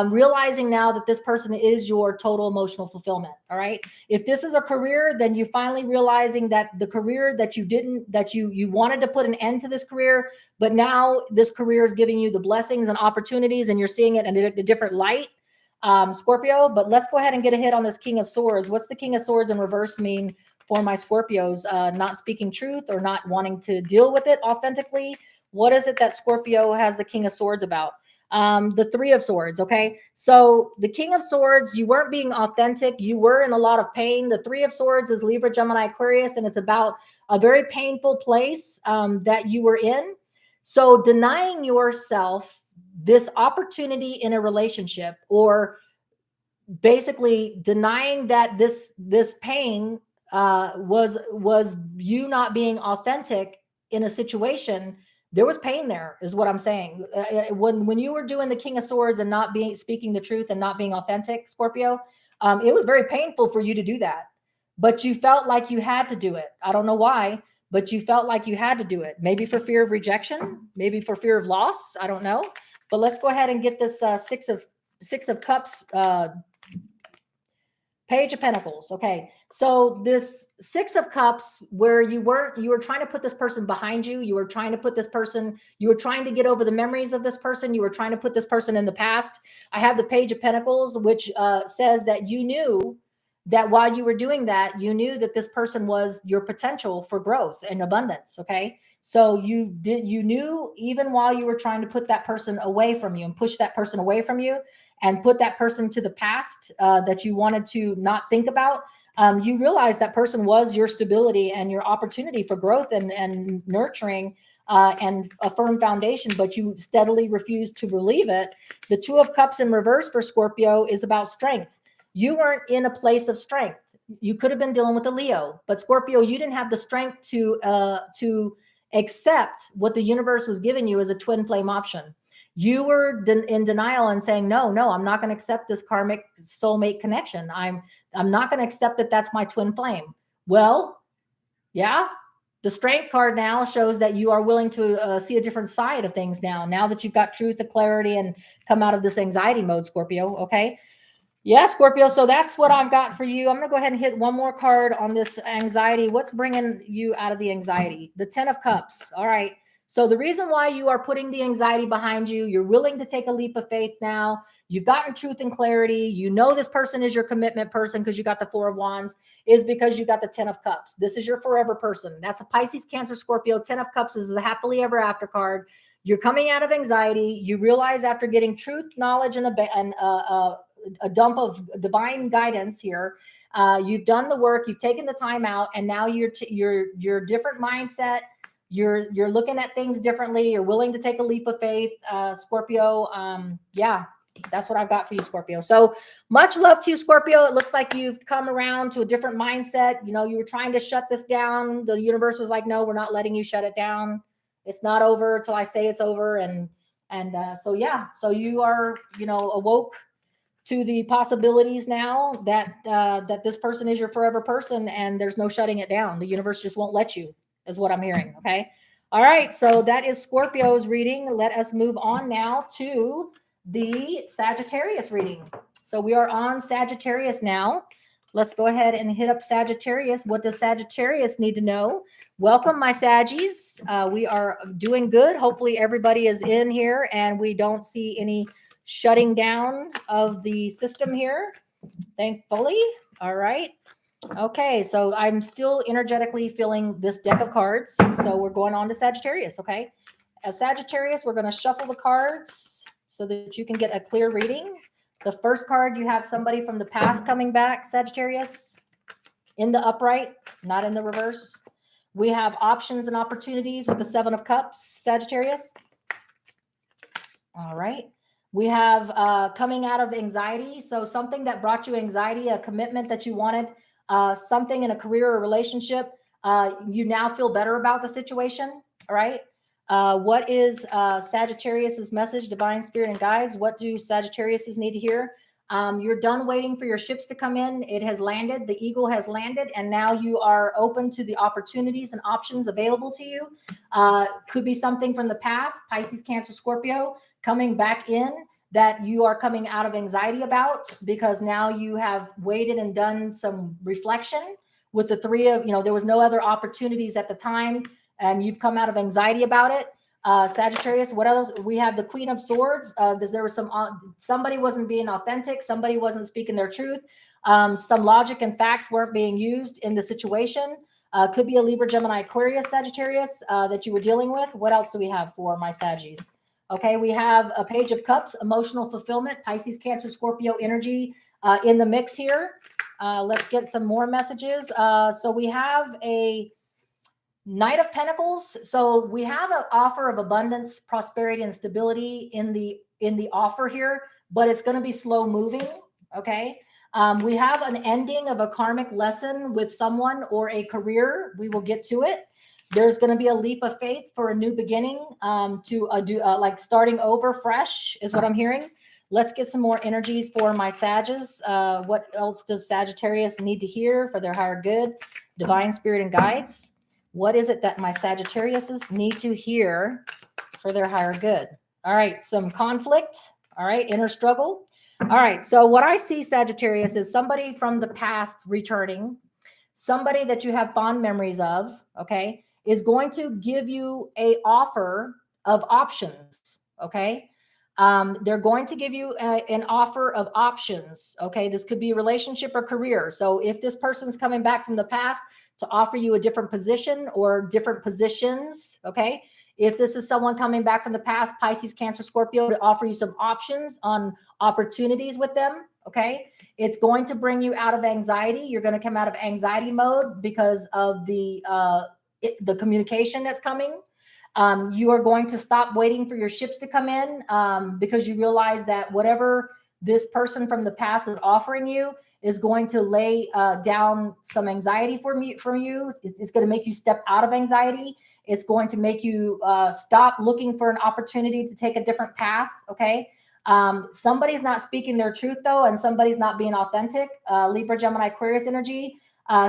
realizing now that this person is your total emotional fulfillment. All right. If this is a career, then you finally realizing that the career that you wanted to put an end to this career, but now this career is giving you the blessings and opportunities, and you're seeing it in a different light. Scorpio, but let's go ahead and get a hit on this King of Swords. What's the King of Swords in reverse mean for my Scorpios? Not speaking truth or not wanting to deal with it authentically. What is it that Scorpio has the King of Swords about? The Three of Swords. Okay. So the King of Swords, you weren't being authentic. You were in a lot of pain. The Three of Swords is Libra, Gemini, Aquarius, and it's about a very painful place that you were in. So denying yourself this opportunity in a relationship, or basically denying that this pain was you not being authentic in a situation. There was pain there, is what I'm saying. When you were doing the King of Swords and not speaking the truth and not being authentic, Scorpio, it was very painful for you to do that, but you felt like you had to do it. I don't know why, but you felt like you had to do it. Maybe for fear of rejection, maybe for fear of loss. I don't know. But let's go ahead and get this Six of Cups, Page of Pentacles. Okay. So this Six of Cups, where you were trying to put this person behind you. You were trying to put this person, you were trying to get over the memories of this person. You were trying to put this person in the past. I have the Page of Pentacles, which says that you knew that while you were doing that, you knew that this person was your potential for growth and abundance. Okay. So you knew even while you were trying to put that person away from you and push that person away from you and put that person to the past that you wanted to not think about, you realized that person was your stability and your opportunity for growth and nurturing and a firm foundation, but you steadily refused to believe it. The Two of Cups in reverse for Scorpio is about strength. You weren't in a place of strength. You could have been dealing with a Leo, but Scorpio, you didn't have the strength to accept what the universe was giving you as a twin flame option. You were in denial and saying, no, I'm not going to accept this karmic soulmate connection. I'm not going to accept that that's my twin flame. Well, yeah, The Strength card now shows that you are willing to see a different side of things now that you've got truth and clarity and come out of this anxiety mode, Scorpio. Okay. Yeah, Scorpio. So that's what I've got for you. I'm going to go ahead and hit one more card on this anxiety. What's bringing you out of the anxiety? The 10 of Cups. All right. So the reason why you are putting the anxiety behind you, you're willing to take a leap of faith now. You've gotten truth and clarity. You know this person is your commitment person because you got the 4 of Wands, is because you got the 10 of Cups. This is your forever person. That's a Pisces, Cancer, Scorpio. 10 of Cups is a happily ever after card. You're coming out of anxiety. You realize after getting truth, knowledge, and a dump of divine guidance here. You've done the work. You've taken the time out, and now you're different mindset. You're looking at things differently. You're willing to take a leap of faith, Scorpio. Yeah, that's what I've got for you, Scorpio. So much love to you, Scorpio. It looks like you've come around to a different mindset. You know, you were trying to shut this down. The universe was like, no, we're not letting you shut it down. It's not over till I say it's over. And so yeah, so you are, you know, awoke to the possibilities now that that this person is your forever person, and there's no shutting it down. The universe just won't let you, is what I'm hearing. Okay. All right. So that is Scorpio's reading. Let us move on now to the Sagittarius reading. So we are on Sagittarius now. Let's go ahead and hit up Sagittarius. What does Sagittarius need to know? Welcome, my Saggies. We are doing good. Hopefully everybody is in here and we don't see any shutting down of the system here, thankfully. All right. Okay, so I'm still energetically feeling this deck of cards. So we're going on to Sagittarius, okay? As Sagittarius, we're going to shuffle the cards so that you can get a clear reading. The first card, you have somebody from the past coming back, Sagittarius, in the upright, not in the reverse. We have options and opportunities with the 7 of Cups, Sagittarius. All right. We have coming out of anxiety. So something that brought you anxiety, a commitment that you wanted, something in a career or relationship, you now feel better about the situation. All right. What is Sagittarius's message, divine spirit and guides? What do Sagittariuses need to hear? You're done waiting for your ships to come in. It has landed. The eagle has landed, and now you are open to the opportunities and options available to you. Could be something from the past, Pisces, Cancer, Scorpio, coming back in that you are coming out of anxiety about, because now you have waited and done some reflection with the 3 of, you know, there was no other opportunities at the time, and you've come out of anxiety about it. Sagittarius, what else? We have the Queen of Swords. There was somebody wasn't being authentic. Somebody wasn't speaking their truth. Some logic and facts weren't being used in the situation. Could be a Libra, Gemini, Aquarius, Sagittarius that you were dealing with. What else do we have for my Saggies? Okay, we have a Page of Cups, emotional fulfillment, Pisces, Cancer, Scorpio energy in the mix here. Let's get some more messages. So we have a Knight of Pentacles. So we have an offer of abundance, prosperity, and stability in the offer here, but it's going to be slow moving. Okay. We have an ending of a karmic lesson with someone or a career. We will get to it. There's going to be a leap of faith for a new beginning, to do like starting over fresh is what I'm hearing. Let's get some more energies for my Saggies. What else does Sagittarius need to hear for their higher good, divine spirit and guides? What is it that my Sagittariuses need to hear for their higher good? All right, some conflict. All right, inner struggle. All right, so what I see, Sagittarius, is somebody from the past returning, somebody that you have fond memories of, okay, is going to give you a offer of options, okay? They're going to give you an offer of options, okay? This could be a relationship or career. So if this person's coming back from the past to offer you a different position or different positions, okay? If this is someone coming back from the past, Pisces, Cancer, Scorpio, to offer you some options on opportunities with them, okay? It's going to bring you out of anxiety. You're going to come out of anxiety mode because of the communication that's coming. You are going to stop waiting for your ships to come in because you realize that whatever this person from the past is offering you is going to lay down some anxiety from you. It's going to make you step out of anxiety. It's going to make you stop looking for an opportunity to take a different path, okay? Somebody's not speaking their truth, though, and somebody's not being authentic. Libra, Gemini, Aquarius energy.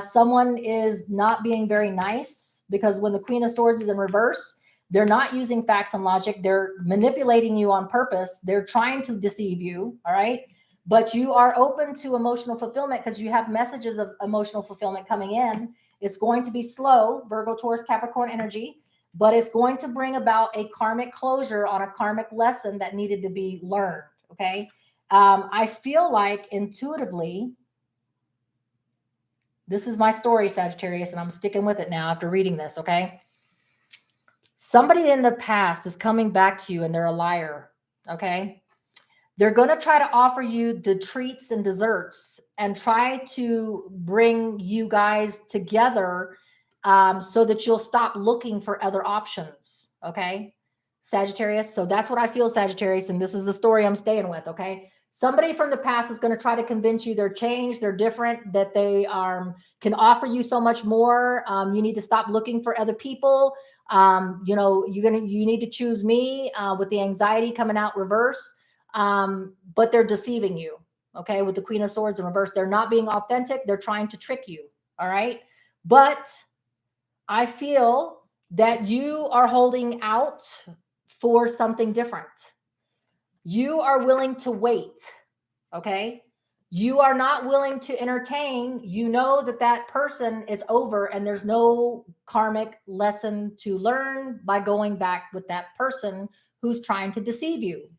Someone is not being very nice. because when the Queen of Swords is in reverse, they're not using facts and logic. They're manipulating you on purpose. They're trying to deceive you. All right. But you are open to emotional fulfillment because you have messages of emotional fulfillment coming in. It's going to be slow, Virgo, Taurus, Capricorn energy, but it's going to bring about a karmic closure on a karmic lesson that needed to be learned. Okay. I feel like intuitively, this is my story, Sagittarius, and I'm sticking with it now after reading this. Okay. Somebody in the past is coming back to you and they're a liar. Okay. They're going to try to offer you the treats and desserts and try to bring you guys together so that you'll stop looking for other options. Okay, Sagittarius. So that's what I feel, Sagittarius. And this is the story I'm staying with. Okay. Somebody from the past is going to try to convince you they're changed, they're different, that they can offer you so much more. You need to stop looking for other people. You know, you need to choose me with the anxiety coming out reverse. But they're deceiving you. Okay. With the Queen of Swords in reverse, they're not being authentic. They're trying to trick you. All right. But I feel that you are holding out for something different. You are willing to wait. Okay. You are not willing to entertain. You know that that person is over and there's no karmic lesson to learn by going back with that person who's trying to deceive you.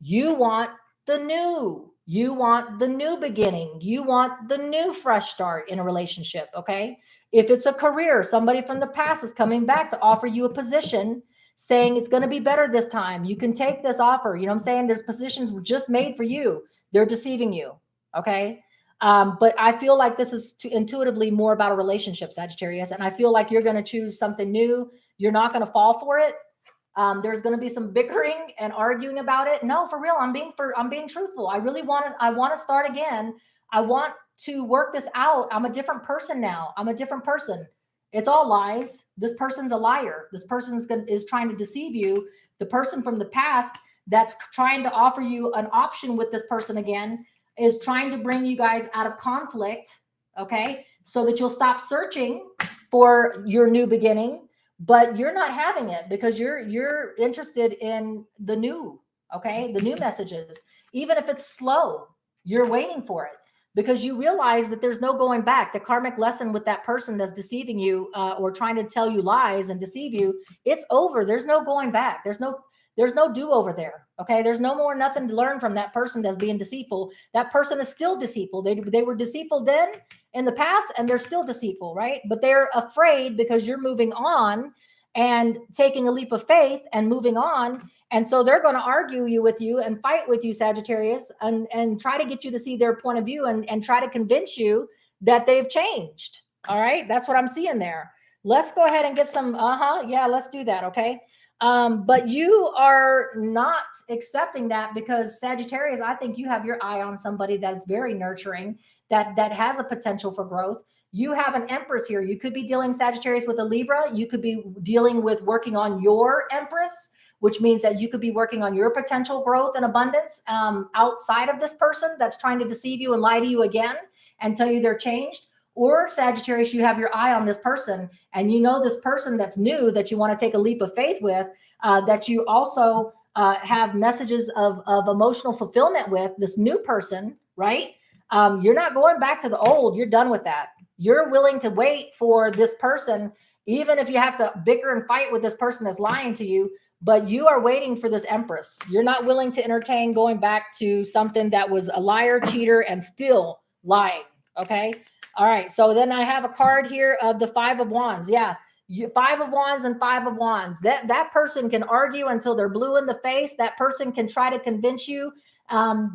You want the new. You want the new beginning. You want the new fresh start in a relationship, okay? If it's a career, somebody from the past is coming back to offer you a position saying it's going to be better this time. You can take this offer. You know what I'm saying? There's positions just made for you. They're deceiving you, okay? But I feel like this is intuitively more about a relationship, Sagittarius, and I feel like you're going to choose something new. You're not going to fall for it. There's going to be some bickering and arguing about it. No, for real. I'm being truthful. I really I want to start again. I want to work this out. I'm a different person now. I'm a different person. It's all lies. This person's a liar. This person is trying to deceive you. The person from the past that's trying to offer you an option with this person again is trying to bring you guys out of conflict. Okay. So that you'll stop searching for your new beginning. But you're not having it because you're interested in the new, okay? The new messages. Even if it's slow, you're waiting for it because you realize that there's no going back. The karmic lesson with that person that's deceiving you or trying to tell you lies and deceive you, it's over. There's no going back. There's no do-over there, okay? There's no more nothing to learn from that person that's being deceitful. That person is still deceitful. They were deceitful then in the past and they're still deceitful, right? But they're afraid because you're moving on and taking a leap of faith and moving on. And so they're going to argue with you and fight with you, Sagittarius, and try to get you to see their point of view and try to convince you that they've changed. All right. That's what I'm seeing there. Let's go ahead and get some. Yeah, let's do that. Okay. But you are not accepting that because Sagittarius, I think you have your eye on somebody that is very nurturing, that has a potential for growth. You have an Empress here. You could be dealing, Sagittarius, with a Libra. You could be dealing with working on your Empress, which means that you could be working on your potential growth and abundance outside of this person that's trying to deceive you and lie to you again and tell you they're changed. Or Sagittarius, you have your eye on this person and you know this person that's new that you want to take a leap of faith with, that you also have messages of emotional fulfillment with this new person, right? You're not going back to the old. You're done with that. You're willing to wait for this person, even if you have to bicker and fight with this person that's lying to you, but you are waiting for this Empress. You're not willing to entertain going back to something that was a liar, cheater, and still lying. Okay. All right. So then I have a card here of the Five of Wands. Yeah. Five of Wands and Five of Wands. That person can argue until they're blue in the face. That person can try to convince you,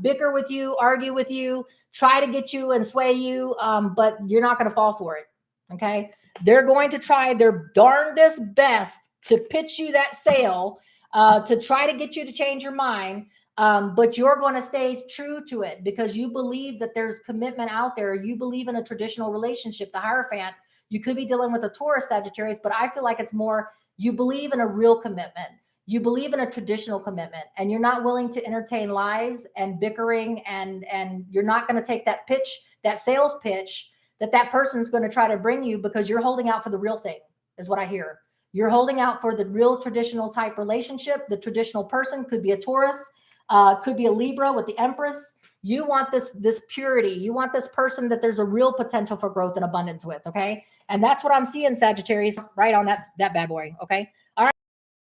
bicker with you, argue with you, try to get you and sway you, but you're not going to fall for it. Okay. They're going to try their darndest best to pitch you that sale, to try to get you to change your mind. But you're going to stay true to it because you believe that there's commitment out there. You believe in a traditional relationship, the Hierophant. You could be dealing with a Taurus, Sagittarius, but I feel like it's more, you believe in a real commitment. You believe in a traditional commitment and you're not willing to entertain lies and bickering and you're not going to take that pitch, that sales pitch that person's going to try to bring you because you're holding out for the real thing. is what I hear. You're holding out for the real traditional type relationship. The traditional person could be a Taurus, could be a Libra with the Empress. You want this purity. You want this person that there's a real potential for growth and abundance with, okay? And that's what I'm seeing, Sagittarius, right on that bad boy, okay? All right,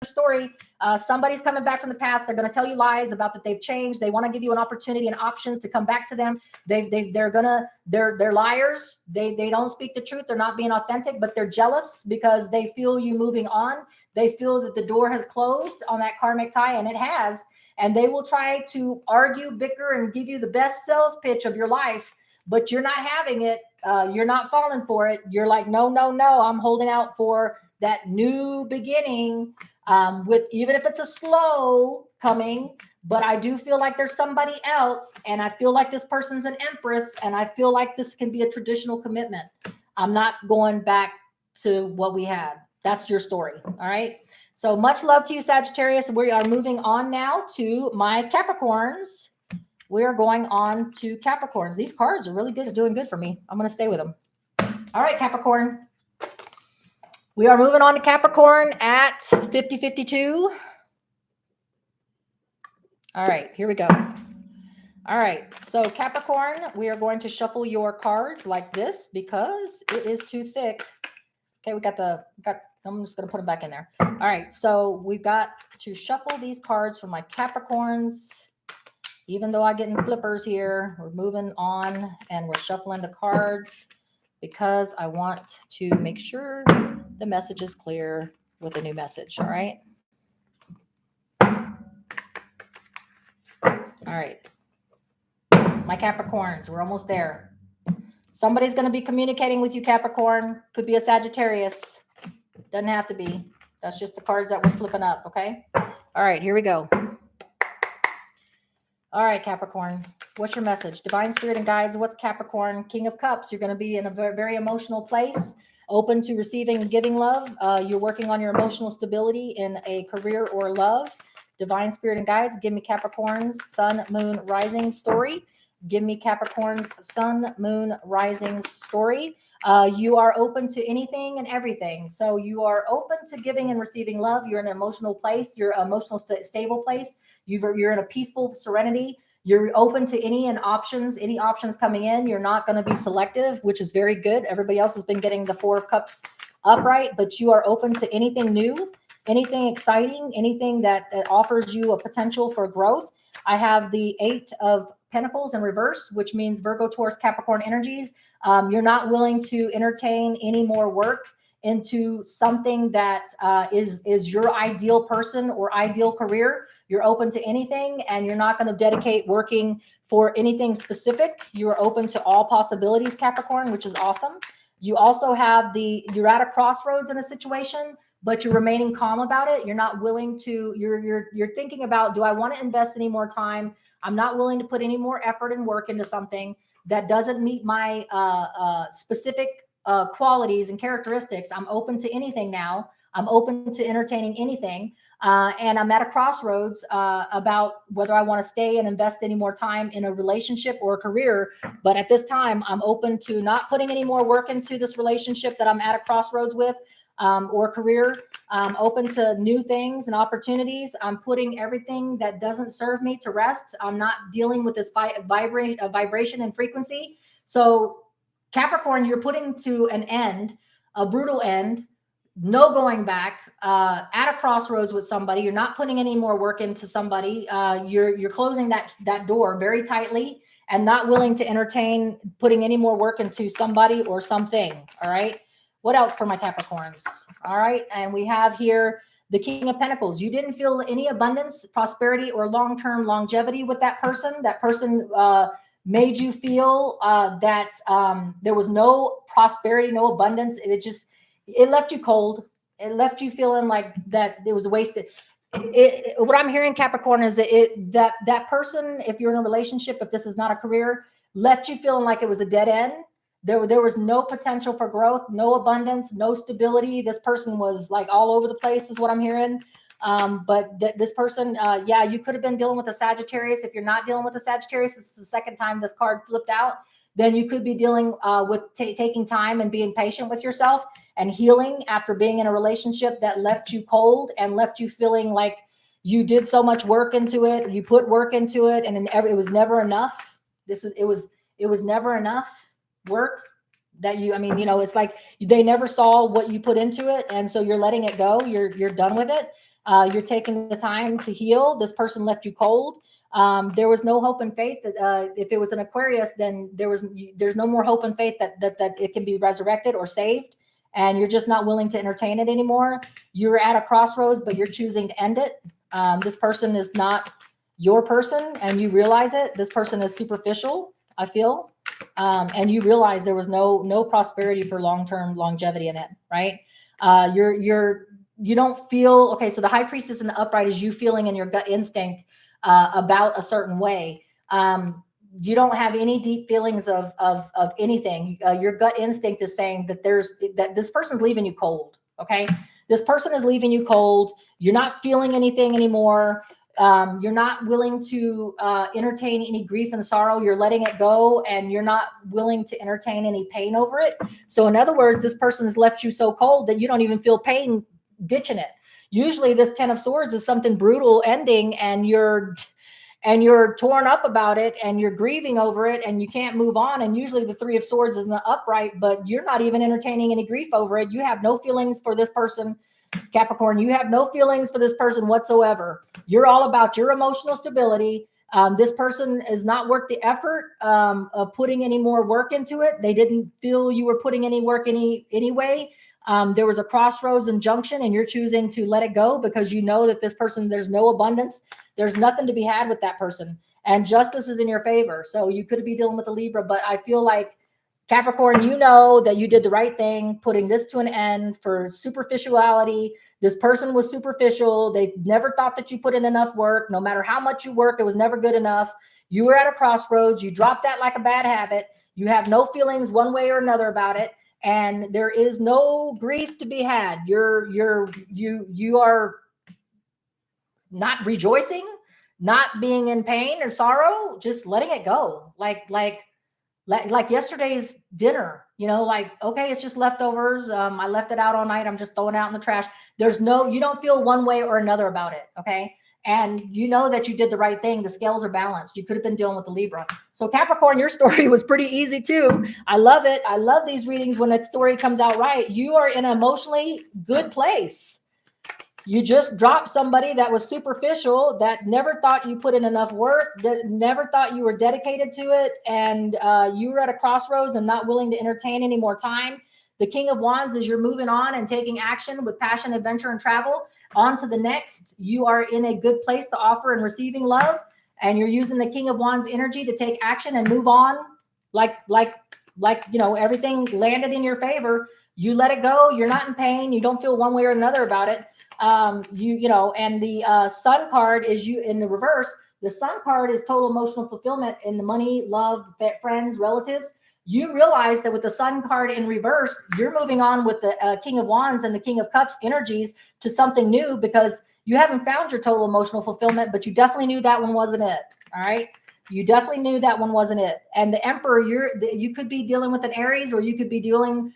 story. Somebody's coming back from the past. They're going to tell you lies about that they've changed. They want to give you an opportunity and options to come back to them. They're liars. They don't speak the truth. They're not being authentic, but they're jealous because they feel you moving on. They feel that the door has closed on that karmic tie, and it has. And they will try to argue, bicker, and give you the best sales pitch of your life, but you're not having it. You're not falling for it. You're like, no, no, no. I'm holding out for that new beginning, with even if it's a slow coming, but I do feel like there's somebody else, and I feel like this person's an Empress, and I feel like this can be a traditional commitment. I'm not going back to what we had. That's your story. All right. So much love to you, Sagittarius. We are moving on now to my Capricorns. We are going on to Capricorns. These cards are really good, doing good for me. I'm going to stay with them. All right, Capricorn. We are moving on to Capricorn at 5052. All right, here we go. All right, so Capricorn, we are going to shuffle your cards like this because it is too thick. Okay, I'm just going to put them back in there. All right, so we've got to shuffle these cards for my Capricorns. Even though I get in flippers here, we're moving on and we're shuffling the cards because I want to make sure the message is clear with a new message. All right. All right. My Capricorns, we're almost there. Somebody's going to be communicating with you, Capricorn. Could be a Sagittarius. Doesn't have to be. That's just the cards that we're flipping up. Okay. All right, here we go. All right, Capricorn, what's your message? Divine Spirit and Guides, what's Capricorn? King of Cups, you're going to be in a very, very emotional place, open to receiving and giving love. You're working on your emotional stability in a career or love. Divine Spirit and Guides, give me Capricorn's Sun, Moon, Rising story. Give me Capricorn's Sun, Moon, Rising story. You are open to anything and everything. So you are open to giving and receiving love. You're in an emotional place. You're an emotional stable place. You're in a peaceful serenity. You're open to any options coming in. You're not going to be selective, which is very good. Everybody else has been getting the 4 of Cups upright, but you are open to anything new, anything exciting, anything that offers you a potential for growth. I have the 8 of Pentacles in reverse, which means Virgo, Taurus, Capricorn energies. You're not willing to entertain any more work into something that is your ideal person or ideal career. You're open to anything, and you're not going to dedicate working for anything specific. You are open to all possibilities, Capricorn, which is awesome. You also have you're at a crossroads in a situation, but you're remaining calm about it. You're not willing to, you're thinking about, do I want to invest any more time? I'm not willing to put any more effort and work into something that doesn't meet my specific qualities and characteristics. I'm open to anything now. I'm open to entertaining anything. And I'm at a crossroads about whether I want to stay and invest any more time in a relationship or a career. But at this time, I'm open to not putting any more work into this relationship that I'm at a crossroads with, or career. I'm open to new things and opportunities. I'm putting everything that doesn't serve me to rest. I'm not dealing with this vibration and frequency. So Capricorn, you're putting to an end, a brutal end, no going back, at a crossroads with somebody. You're not putting any more work into somebody. You're closing that door very tightly and not willing to entertain putting any more work into somebody or something. All right. What else for my Capricorns? All right. And we have here the King of Pentacles. You didn't feel any abundance, prosperity, or long-term longevity with that person. That person made you feel that there was no prosperity, no abundance. It left you cold. It left you feeling like that it was wasted. What I'm hearing, Capricorn, is that person, if you're in a relationship, if this is not a career, left you feeling like it was a dead end. There was no potential for growth, no abundance, no stability. This person was like all over the place, is what I'm hearing. But this person, yeah, you could have been dealing with a Sagittarius. If you're not dealing with a Sagittarius, this is the second time this card flipped out. then you could be dealing with taking time and being patient with yourself and healing after being in a relationship that left you cold and left you feeling like you did so much work into it, you put work into it, and it was never enough. It was never enough work that you, I mean, you know, it's like they never saw what you put into it, and so you're letting it go. You're done with it. You're taking the time to heal. This person left you cold. There was no hope and faith that if it was an Aquarius, then there's no more hope and faith that it can be resurrected or saved, and you're just not willing to entertain it anymore. You're at a crossroads, but you're choosing to end it. This person is not your person, and you realize it. This person is superficial, I feel, and you realize there was no prosperity for long-term longevity in it, right? You don't feel okay. So the High Priestess in the upright is you feeling in your gut instinct about a certain way. You don't have any deep feelings of anything. Your gut instinct is saying that that this person's leaving you cold. Okay, this person is leaving you cold. You're not feeling anything anymore. You're not willing to entertain any grief and sorrow. You're letting it go, and you're not willing to entertain any pain over it. So in other words, this person has left you so cold that you don't even feel pain ditching it. Usually this 10 of Swords is something brutal ending, and you're torn up about it, and you're grieving over it, and you can't move on. And usually the 3 of Swords is in the upright, but you're not even entertaining any grief over it. You have no feelings for this person, Capricorn. You have no feelings for this person whatsoever. You're all about your emotional stability. This person is not worth the effort of putting any more work into it. They didn't feel you were putting any work anyway. There was a crossroads and junction, and you're choosing to let it go because you know that this person, there's no abundance. There's nothing to be had with that person, and justice is in your favor. So you could be dealing with a Libra, but I feel like Capricorn, you know that you did the right thing, putting this to an end for superficiality. This person was superficial. They never thought that you put in enough work. No matter how much you work, it was never good enough. You were at a crossroads. You dropped that like a bad habit. You have no feelings one way or another about it. And there is no grief to be had. You are not rejoicing, not being in pain or sorrow, just letting it go. Like yesterday's dinner, you know, like, okay, it's just leftovers. I left it out all night. I'm just throwing it out in the trash. You don't feel one way or another about it. Okay. And you know that you did the right thing. The scales are balanced. You could have been dealing with the Libra. So Capricorn, your story was pretty easy too. I love it. I love these readings when that story comes out right. You are in an emotionally good place. You just dropped somebody that was superficial, that never thought you put in enough work, that never thought you were dedicated to it, and you were at a crossroads and not willing to entertain any more time. The King of Wands is you're moving on and taking action with passion, adventure, and travel. On to the next. You are in a good place to offer and receiving love, and you're using the King of Wands energy to take action and move on. Like you know, everything landed in your favor. You let it go. You're not in pain. You don't feel one way or another about it. You know, and the Sun card is you in the reverse. The Sun card is total emotional fulfillment in the money, love, friends, relatives. You realize that with the Sun card in reverse, you're moving on with the King of Wands and the King of Cups energies to something new, because you haven't found your total emotional fulfillment, but you definitely knew that one wasn't it. All right. You definitely knew that one wasn't it. And the Emperor, you could be dealing with an Aries, or you could be dealing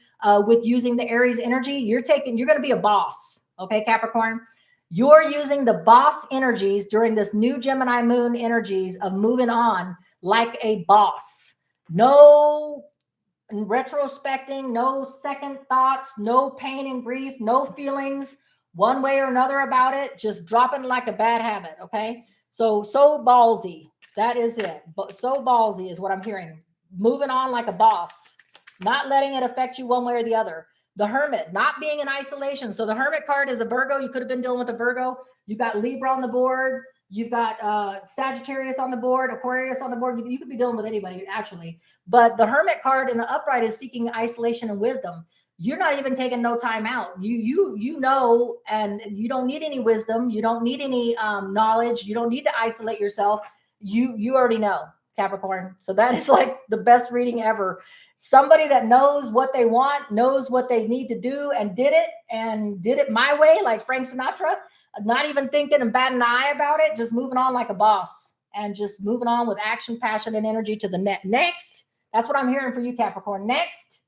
with using the Aries energy. You're going to be a boss. Okay, Capricorn, you're using the boss energies during this new Gemini moon energies of moving on like a boss. No retrospecting, no second thoughts, no pain and grief, no feelings one way or another about it, just dropping like a bad habit. Okay, so ballsy. That is it. But so ballsy is what I'm hearing. Moving on like a boss, not letting it affect you one way or the other. The Hermit, not being in isolation. So the Hermit card is a Virgo. You could have been dealing with a Virgo. You've got Libra on the board. You've got Sagittarius on the board, Aquarius on the board. You could be dealing with anybody, actually. But the Hermit card in the upright is seeking isolation and wisdom. You're not even taking no time out. You know, and you don't need any wisdom. You don't need any knowledge. You don't need to isolate yourself. You already know, Capricorn. So that is like the best reading ever. Somebody that knows what they want, knows what they need to do, and did it my way, like Frank Sinatra, not even thinking and batting an eye about it, just moving on like a boss, and just moving on with action, passion, and energy to the next. That's what I'm hearing for you, Capricorn. Next,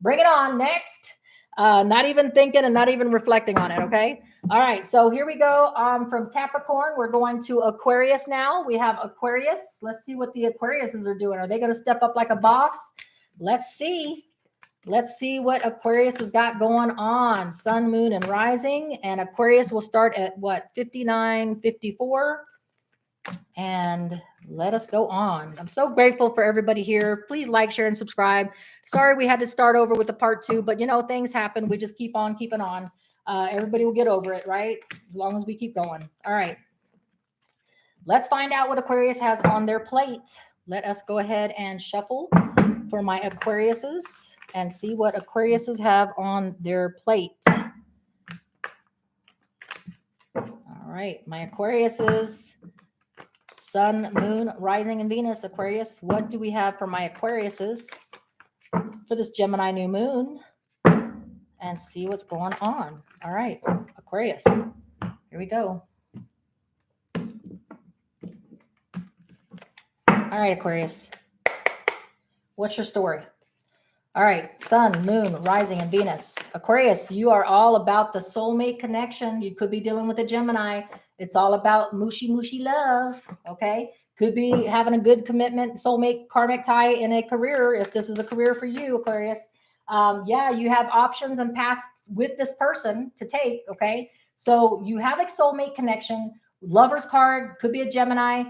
bring it on. Next, not even thinking and not even reflecting on it. Okay. All right. So here we go. From Capricorn, we're going to Aquarius now. We have Aquarius. Let's see what the Aquariuses are doing. Are they going to step up like a boss? Let's see. Let's see what Aquarius has got going on. Sun, moon, and rising. And Aquarius will start at what? 59:54. And let us go on. I'm so grateful for everybody here. Please like, share, and subscribe. Sorry we had to start over with the part 2, but you know, things happen. We just keep on keeping on. Everybody will get over it, right? As long as we keep going. All right. Let's find out what Aquarius has on their plate. Let us go ahead and shuffle for my Aquariuses and see what Aquariuses have on their plate. All right, my Aquariuses, Sun, Moon, Rising, and Venus. Aquarius, what do we have for my Aquariuses for this Gemini new moon? And see what's going on. All right, Aquarius, here we go. All right, Aquarius, what's your story? All right, Sun, Moon, Rising, and Venus. Aquarius, you are all about the soulmate connection. You could be dealing with a Gemini. It's all about mushy, mushy love, okay? Could be having a good commitment, soulmate, karmic tie in a career, if this is a career for you, Aquarius. Yeah, you have options and paths with this person to take, okay? So you have a soulmate connection. Lover's card, could be a Gemini.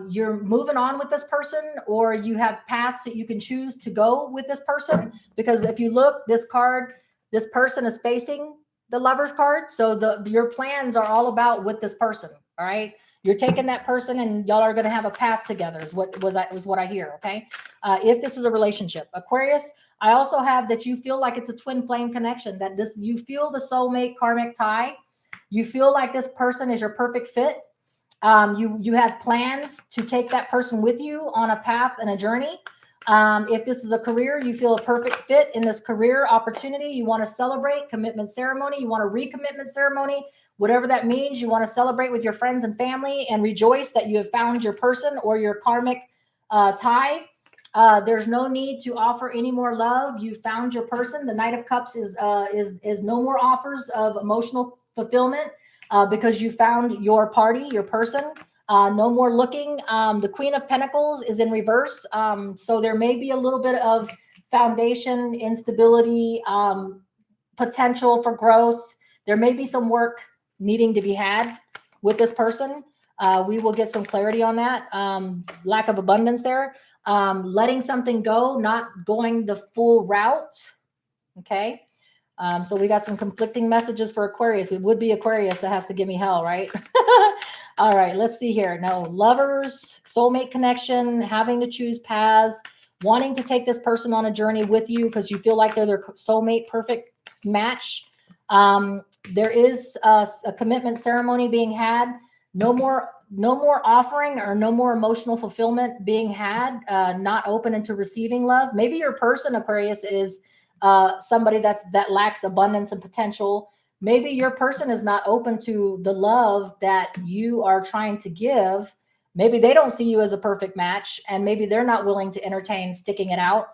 You're moving on with this person, or you have paths that you can choose to go with this person. Because if you look, this card, this person is facing the Lover's card. So your plans are all about with this person. All right. You're taking that person and y'all are going to have a path together is what I hear. Okay. If this is a relationship, Aquarius, I also have that you feel like it's a twin flame connection, that you feel the soulmate karmic tie. You feel like this person is your perfect fit. You have plans to take that person with you on a path and a journey. If this is a career, you feel a perfect fit in this career opportunity. You want to celebrate commitment ceremony. You want a recommitment ceremony, whatever that means. You want to celebrate with your friends and family and rejoice that you have found your person or your karmic tie. There's no need to offer any more love. You found your person. The Knight of Cups is no more offers of emotional fulfillment. Because you found your party, your person, no more looking. The Queen of Pentacles is in reverse. So there may be a little bit of foundation instability, potential for growth. There may be some work needing to be had with this person. We will get some clarity on that. Lack of abundance there. Letting something go, not going the full route. Okay. So we got some conflicting messages for Aquarius. It would be Aquarius that has to give me hell, right? All right, let's see here. No, lovers, soulmate connection, having to choose paths, wanting to take this person on a journey with you because you feel like they're their soulmate perfect match. There is a commitment ceremony being had. No more offering or no more emotional fulfillment being had. Not open into receiving love. Maybe your person, Aquarius, is somebody that lacks abundance and potential. Maybe your person is not open to the love that you are trying to give. Maybe they don't see you as a perfect match, and maybe they're not willing to entertain sticking it out.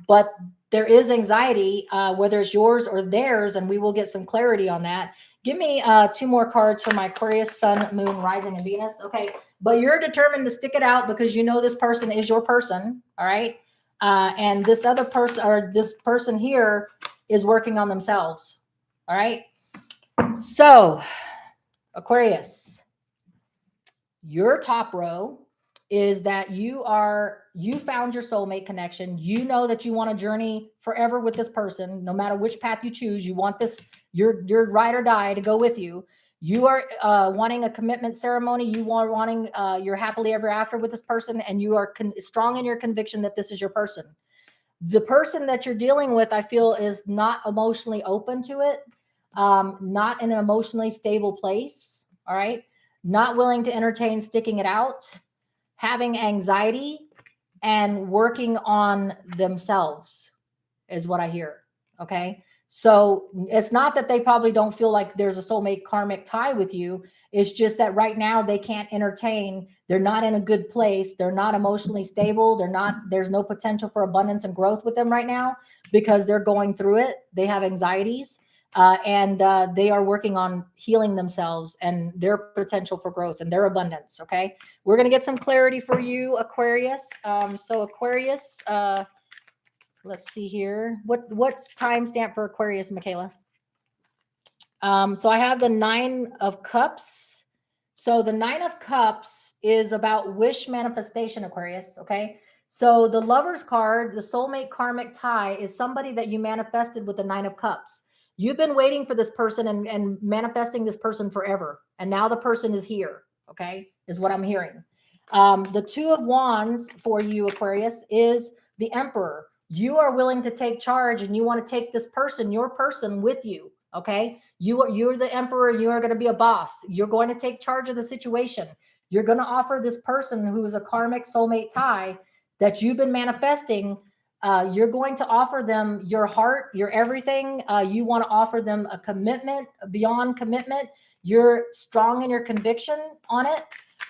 But there is anxiety, whether it's yours or theirs, and we will get some clarity on that. Give me 2 more cards for my Aquarius, Sun, Moon, Rising, and Venus. Okay, but you're determined to stick it out because you know this person is your person. All right. And this other person or this person here is working on themselves. All right. So Aquarius, your top row is that you found your soulmate connection. You know that you want to journey forever with this person. No matter which path you choose, you want this, your ride or die to go with you. You are wanting a commitment ceremony. You are wanting your happily ever after with this person, and you are strong in your conviction that this is your person. The person that you're dealing with, I feel, is not emotionally open to it, not in an emotionally stable place. All right, not willing to entertain sticking it out, having anxiety, and working on themselves is what I hear. Okay. So it's not that they probably don't feel like there's a soulmate karmic tie with you. It's just that right now they can't entertain. They're not in a good place. They're not emotionally stable. There's no potential for abundance and growth with them right now because they're going through it. They have anxieties. And they are working on healing themselves and their potential for growth and their abundance. Okay, we're going to get some clarity for you, Aquarius. So Aquarius, let's see here. What's timestamp for Aquarius, Michaela? So I have the 9 of Cups. So the 9 of Cups is about wish manifestation, Aquarius. Okay. So the Lover's card, the soulmate karmic tie, is somebody that you manifested with the 9 of Cups. You've been waiting for this person and manifesting this person forever. And now the person is here. Okay. Is what I'm hearing. The 2 of Wands for you, Aquarius, is the Emperor. You are willing to take charge and you want to take this person, your person, with you. Okay. You're the Emperor. You are going to be a boss. You're going to take charge of the situation. You're going to offer this person who is a karmic soulmate tie that you've been manifesting. You're going to offer them your heart, your everything. You want to offer them a commitment beyond commitment. You're strong in your conviction on it.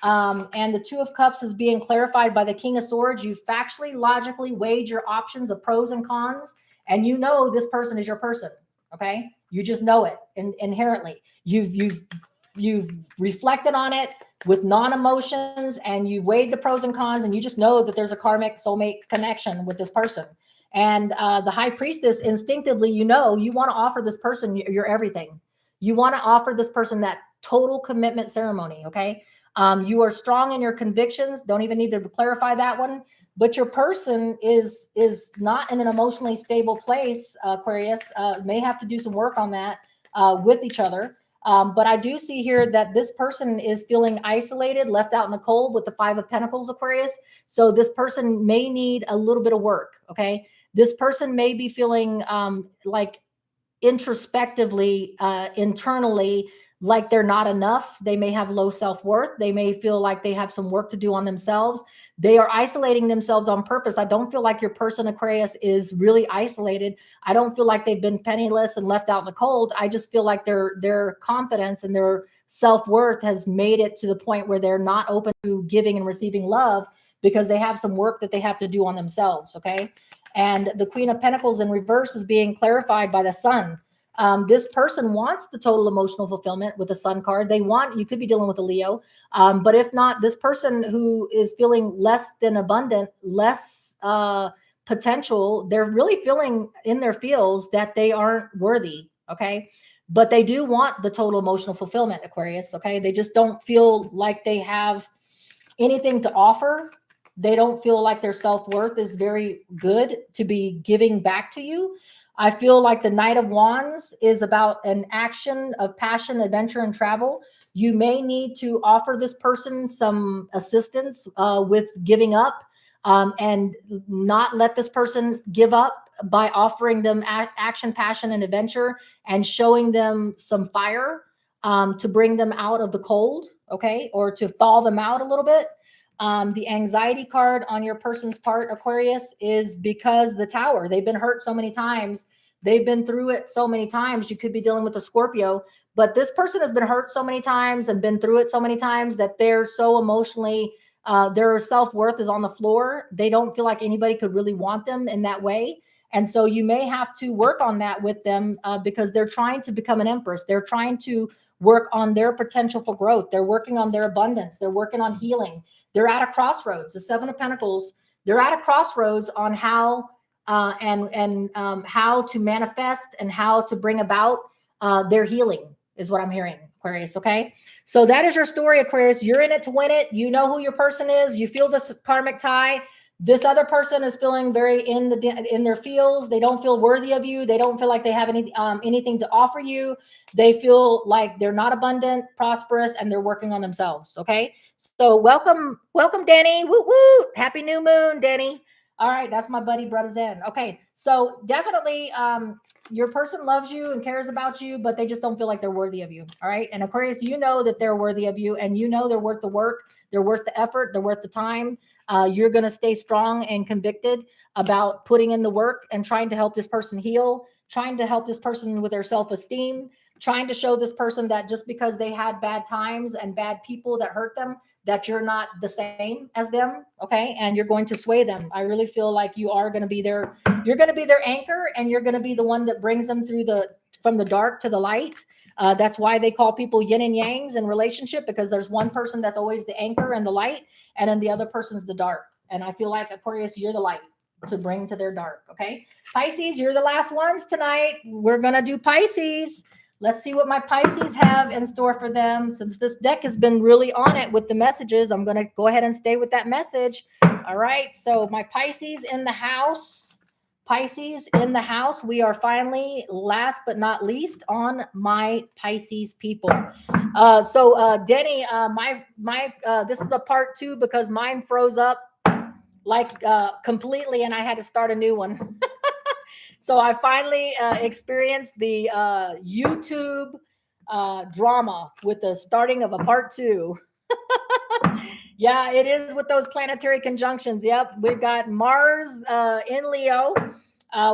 And the 2 of Cups is being clarified by the King of Swords. You factually, logically weighed your options of pros and cons, and you know this person is your person. Okay, you just know it inherently. You've reflected on it with non-emotions, and you've weighed the pros and cons, and you just know that there's a karmic soulmate connection with this person. And the High Priestess, instinctively, you know, you want to offer this person your everything. You want to offer this person that total commitment ceremony. Okay. You are strong in your convictions. Don't even need to clarify that one. But your person is not in an emotionally stable place, Aquarius. May have to do some work on that with each other. But I do see here that this person is feeling isolated, left out in the cold with the 5 of Pentacles, Aquarius. So this person may need a little bit of work. Okay. This person may be feeling like introspectively, internally, like they're not enough. They may have low self-worth. They may feel like they have some work to do on themselves. They are isolating themselves on purpose. I don't feel like your person, Aquarius, is really isolated. I don't feel like they've been penniless and left out in the cold. I just feel like their confidence and their self-worth has made it to the point where they're not open to giving and receiving love because they have some work that they have to do on themselves. Okay. And the Queen of Pentacles in reverse is being clarified by the Sun. This person wants the total emotional fulfillment with the Sun card. You could be dealing with a Leo. But if not, this person who is feeling less than abundant, less potential, they're really feeling in their feels that they aren't worthy. Okay. But they do want the total emotional fulfillment, Aquarius. Okay. They just don't feel like they have anything to offer. They don't feel like their self-worth is very good to be giving back to you. I feel like the Knight of Wands is about an action of passion, adventure, and travel. You may need to offer this person some assistance with giving up and not let this person give up by offering them action, passion, and adventure and showing them some fire to bring them out of the cold, okay, or to thaw them out a little bit. The anxiety card on your person's part, Aquarius, is because the Tower, they've been hurt so many times. They've been through it so many times. You could be dealing with a Scorpio, but this person has been hurt so many times and been through it so many times that they're so emotionally, their self-worth is on the floor. They don't feel like anybody could really want them in that way. And so you may have to work on that with them because they're trying to become an empress. They're trying to work on their potential for growth. They're working on their abundance. They're working on healing. They're at a crossroads. The 7 of Pentacles, they're at a crossroads on how how to manifest and how to bring about their healing is what I'm hearing, Aquarius. Okay. So that is your story, Aquarius. You're in it to win it. You know who your person is. You feel this karmic tie. This other person is feeling very in their feels. They don't feel worthy of you. They don't feel like they have anything to offer you. They feel like they're not abundant, prosperous, and they're working on themselves. Okay. So welcome, Danny. Woo woo. Happy new moon, Danny. All right, that's my buddy, Brother Zen. Okay, so definitely your person loves you and cares about you, but they just don't feel like they're worthy of you. All right, and Aquarius, you know that they're worthy of you, and you know they're worth the work, they're worth the effort, they're worth the time. You're going to stay strong and convicted about putting in the work and trying to help this person heal, trying to help this person with their self-esteem, trying to show this person that just because they had bad times and bad people that hurt them, that you're not the same as them, okay? And you're going to sway them. I really feel like you are going to be their, you're going to be their anchor, and you're going to be the one that brings them through from the dark to the light. That's why they call people yin and yangs in relationship, because there's one person that's always the anchor and the light, and then the other person's the dark. And I feel like, Aquarius, you're the light to bring to their dark, okay? Pisces, you're the last ones tonight. We're going to do Pisces. Let's see what my Pisces have in store for them. Since this deck has been really on it with the messages, I'm going to go ahead and stay with that message. All right. So my Pisces in the house. Pisces in the house. We are finally, last but not least, on my Pisces people. Denny, this is a part 2 because mine froze up like completely, and I had to start a new one. So I finally experienced the YouTube drama with the starting of a part 2. Yeah, it is with those planetary conjunctions. Yep, we've got Mars in Leo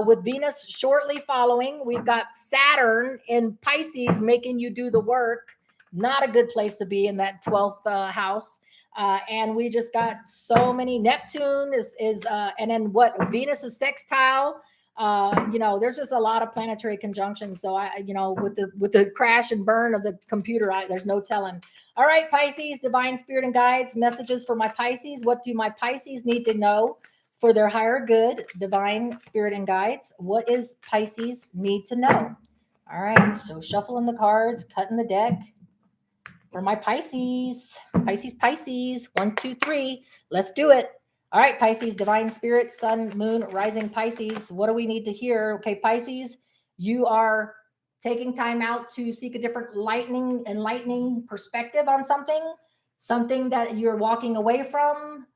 with Venus shortly following. We've got Saturn in Pisces making you do the work. Not a good place to be in that 12th house. And we just got so many. Neptune is and then what? Venus is sextile. There's just a lot of planetary conjunctions. So with the crash and burn of the computer, there's no telling. All right, Pisces, divine spirit and guides, messages for my Pisces. What do my Pisces need to know for their higher good? Divine spirit and guides. What is Pisces need to know? All right, so shuffling the cards, cutting the deck for my Pisces. Pisces. 1, 2, 3. Let's do it. All right, Pisces, divine spirit, sun, moon, rising Pisces. What do we need to hear? Okay, Pisces, you are taking time out to seek a different enlightening perspective on something that you're walking away from.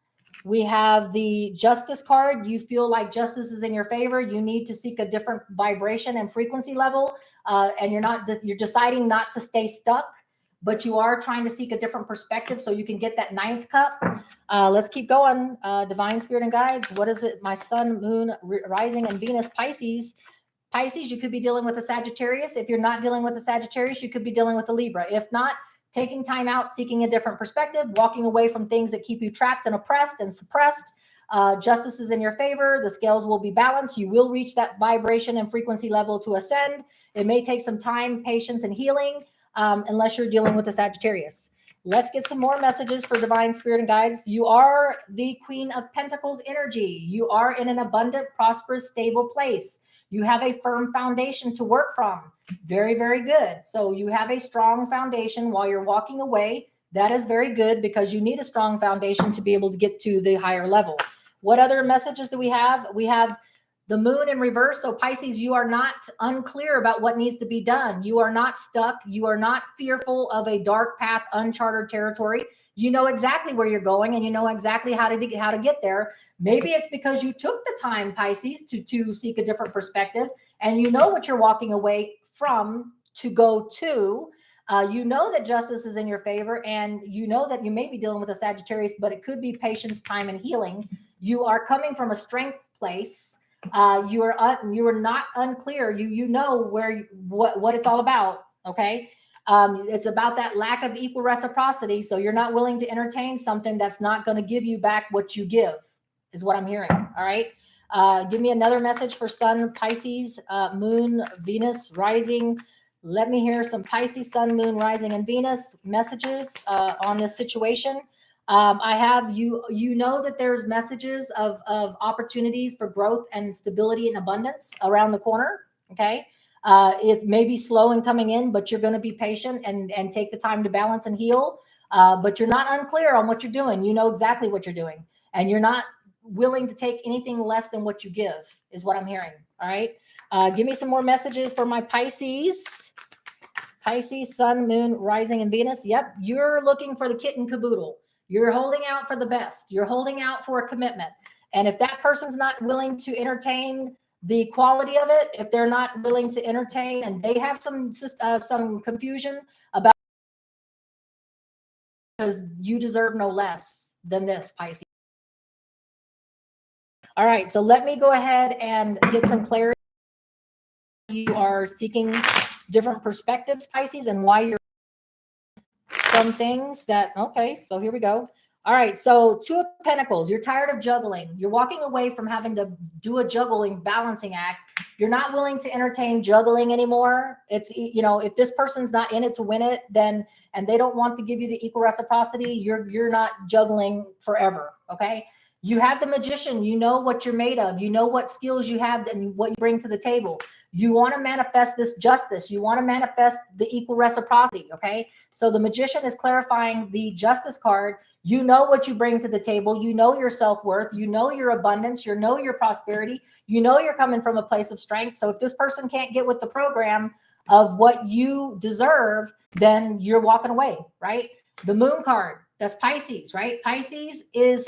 We have the Justice card. You feel like justice is in your favor. You need to seek a different vibration and frequency level, and you're deciding not to stay stuck, but you are trying to seek a different perspective so you can get that 9th cup. Let's keep going. Divine spirit and guides. What is it? My sun, moon, rising, and Venus, Pisces. Pisces, you could be dealing with a Sagittarius. If you're not dealing with a Sagittarius, you could be dealing with a Libra. If not, taking time out, seeking a different perspective, walking away from things that keep you trapped and oppressed and suppressed. Justice is in your favor. The scales will be balanced. You will reach that vibration and frequency level to ascend. It may take some time, patience, and healing, unless you're dealing with a Sagittarius. Let's get some more messages for divine spirit and guides. You are the Queen of Pentacles energy. You are in an abundant, prosperous, stable place. You have a firm foundation to work from. Very, very good. So you have a strong foundation while you're walking away. That is very good because you need a strong foundation to be able to get to the higher level. What other messages do we have? We have the moon in reverse. So Pisces, you are not unclear about what needs to be done. You are not stuck. You are not fearful of a dark path, uncharted territory. You know exactly where you're going, and you know exactly how to get there. Maybe it's because you took the time, Pisces, to seek a different perspective, and you know what you're walking away from to go to. You know that justice is in your favor, and you know that you may be dealing with a Sagittarius, but it could be patience, time, and healing. You are coming from a strength place. You are not unclear. You know what it's all about. Okay. It's about that lack of equal reciprocity. So you're not willing to entertain something that's not going to give you back what you give, is what I'm hearing. All right. Give me another message for sun, Pisces, moon, Venus, rising. Let me hear some Pisces, sun, moon, rising, and Venus messages on this situation. I have you know that there's messages of opportunities for growth and stability and abundance around the corner. Okay. It may be slow in coming in, but you're going to be patient and take the time to balance and heal. But you're not unclear on what you're doing. You know exactly what you're doing, and you're not willing to take anything less than what you give, is what I'm hearing. All right. Give me some more messages for my Pisces. Pisces, sun, moon, rising, and Venus. Yep. You're looking for the kit and caboodle. You're holding out for the best. You're holding out for a commitment. And if that person's not willing to entertain the quality of it, if they're not willing to entertain, and they have some confusion about, because you deserve no less than this, Pisces. All right, so let me go ahead and get some clarity. You are seeking different perspectives, Pisces, and why you're some things that, okay, so here we go. All right, so Two of Pentacles, you're tired of juggling. You're walking away from having to do a juggling balancing act. You're not willing to entertain juggling anymore. It's, you know, if this person's not in it to win it, then, and they don't want to give you the equal reciprocity, you're not juggling forever, okay? You have the Magician. You know what you're made of. You know what skills you have and what you bring to the table. You want to manifest this justice. You want to manifest the equal reciprocity, okay? So the Magician is clarifying the Justice card. You know what you bring to the table. You know your self-worth. You know your abundance. You know your prosperity. You know you're coming from a place of strength. So if this person can't get with the program of what you deserve, then you're walking away, right? The Moon card, that's Pisces, right? Pisces is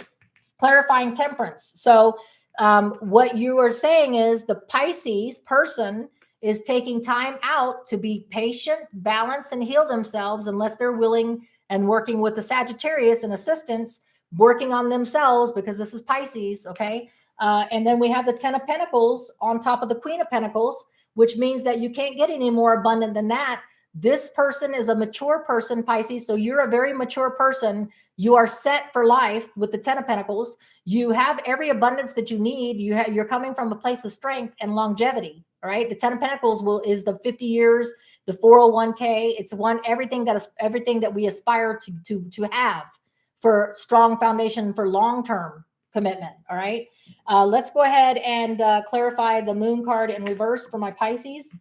clarifying temperance. So what you are saying is the Pisces person is taking time out to be patient, balance, and heal themselves unless they're willing and working with the Sagittarius and assistants, working on themselves, because this is Pisces, okay? And then we have the Ten of Pentacles on top of the Queen of Pentacles, which means that you can't get any more abundant than that. This person is a mature person, Pisces, so you're a very mature person. You are set for life with the Ten of Pentacles. You have every abundance that you need. You're coming from a place of strength and longevity, all right? The Ten of Pentacles is the 50 years, the 401k. It's everything that we aspire to have for strong foundation for long-term commitment, all right? Let's go ahead and clarify the Moon card in reverse for my Pisces.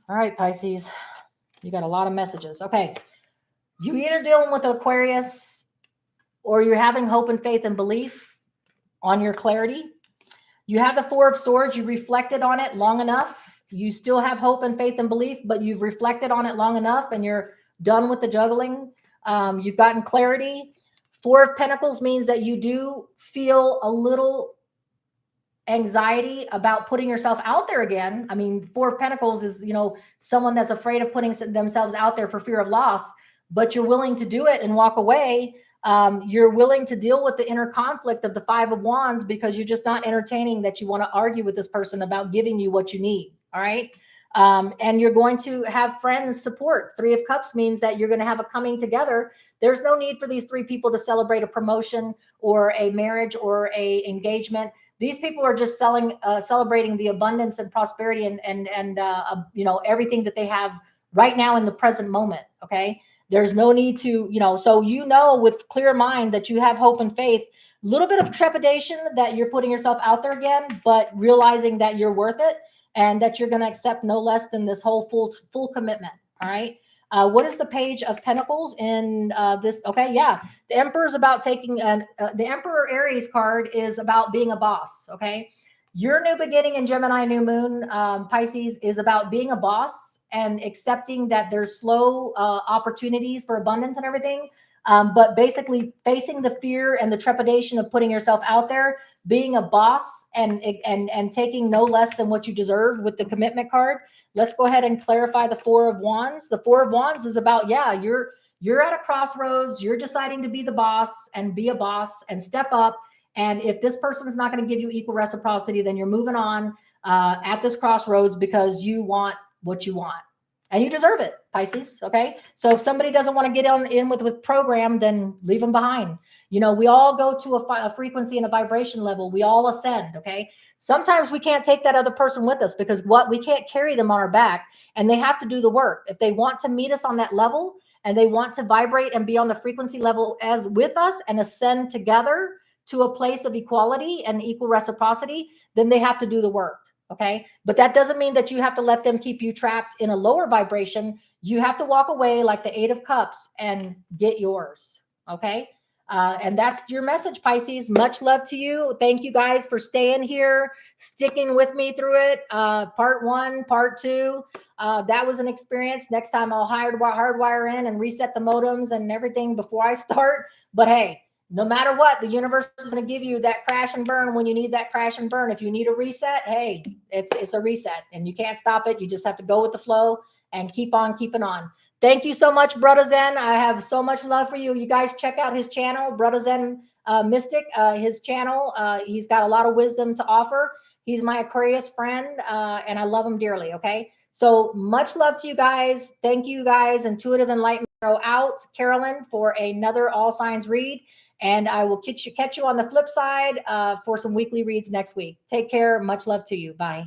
All right, Pisces, you got a lot of messages. Okay, you either dealing with Aquarius or you're having hope and faith and belief on your clarity. You have the Four of Swords. You reflected on it long enough. You still have hope and faith and belief, but you've reflected on it long enough and you're done with the juggling. You've gotten clarity. Four of Pentacles means that you do feel a little anxiety about putting yourself out there again. I mean, Four of Pentacles is, you know, someone that's afraid of putting themselves out there for fear of loss, but you're willing to do it and walk away. You're willing to deal with the inner conflict of the Five of Wands because you're just not entertaining that you want to argue with this person about giving you what you need. All right. And you're going to have friends support. Three of Cups means that you're going to have a coming together. There's no need for these three people to celebrate a promotion or a marriage or a engagement. These people are just celebrating the abundance and prosperity and you know, everything that they have right now in the present moment. Okay. There's no need to, you know, so, you know, with clear mind that you have hope and faith, a little bit of trepidation that you're putting yourself out there again, but realizing that you're worth it and that you're going to accept no less than this whole full commitment. All right. What is the Page of Pentacles in this? Okay. Yeah. The Emperor is about taking the Emperor Aries card is about being a boss. Okay. Your new beginning in Gemini new moon, Pisces, is about being a boss and accepting that there's slow opportunities for abundance and everything. But basically facing the fear and the trepidation of putting yourself out there, being a boss and taking no less than what you deserve with the Commitment card. Let's go ahead and clarify the Four of Wands. The Four of Wands is about, yeah, you're at a crossroads. You're deciding to be the boss and be a boss and step up. And if this person is not going to give you equal reciprocity, then you're moving on at this crossroads because you want what you want and you deserve it, Pisces. Okay. So if somebody doesn't want to get in with program, then leave them behind. You know, we all go to a frequency and a vibration level. We all ascend. Okay. Sometimes we can't take that other person with us because we can't carry them on our back and they have to do the work. If they want to meet us on that level and they want to vibrate and be on the frequency level as with us and ascend together to a place of equality and equal reciprocity, then they have to do the work. Okay. But that doesn't mean that you have to let them keep you trapped in a lower vibration. You have to walk away like the Eight of Cups and get yours. Okay. And that's your message, Pisces. Much love to you. Thank you guys for staying here, sticking with me through it. Part 1, part 2. That was an experience. Next time I'll hardwire in and reset the modems and everything before I start. But hey, no matter what, the universe is going to give you that crash and burn when you need that crash and burn. If you need a reset, hey, it's a reset and you can't stop it. You just have to go with the flow and keep on keeping on. Thank you so much, Brother Zen. I have so much love for you. You guys check out his channel, Brother Zen Mystic, his channel. He's got a lot of wisdom to offer. He's my Aquarius friend, and I love him dearly, okay? So much love to you guys. Thank you guys. Intuitive Enlightenment out, Carolyn, for another all signs read. And I will catch you on the flip side for some weekly reads next week. Take care. Much love to you. Bye.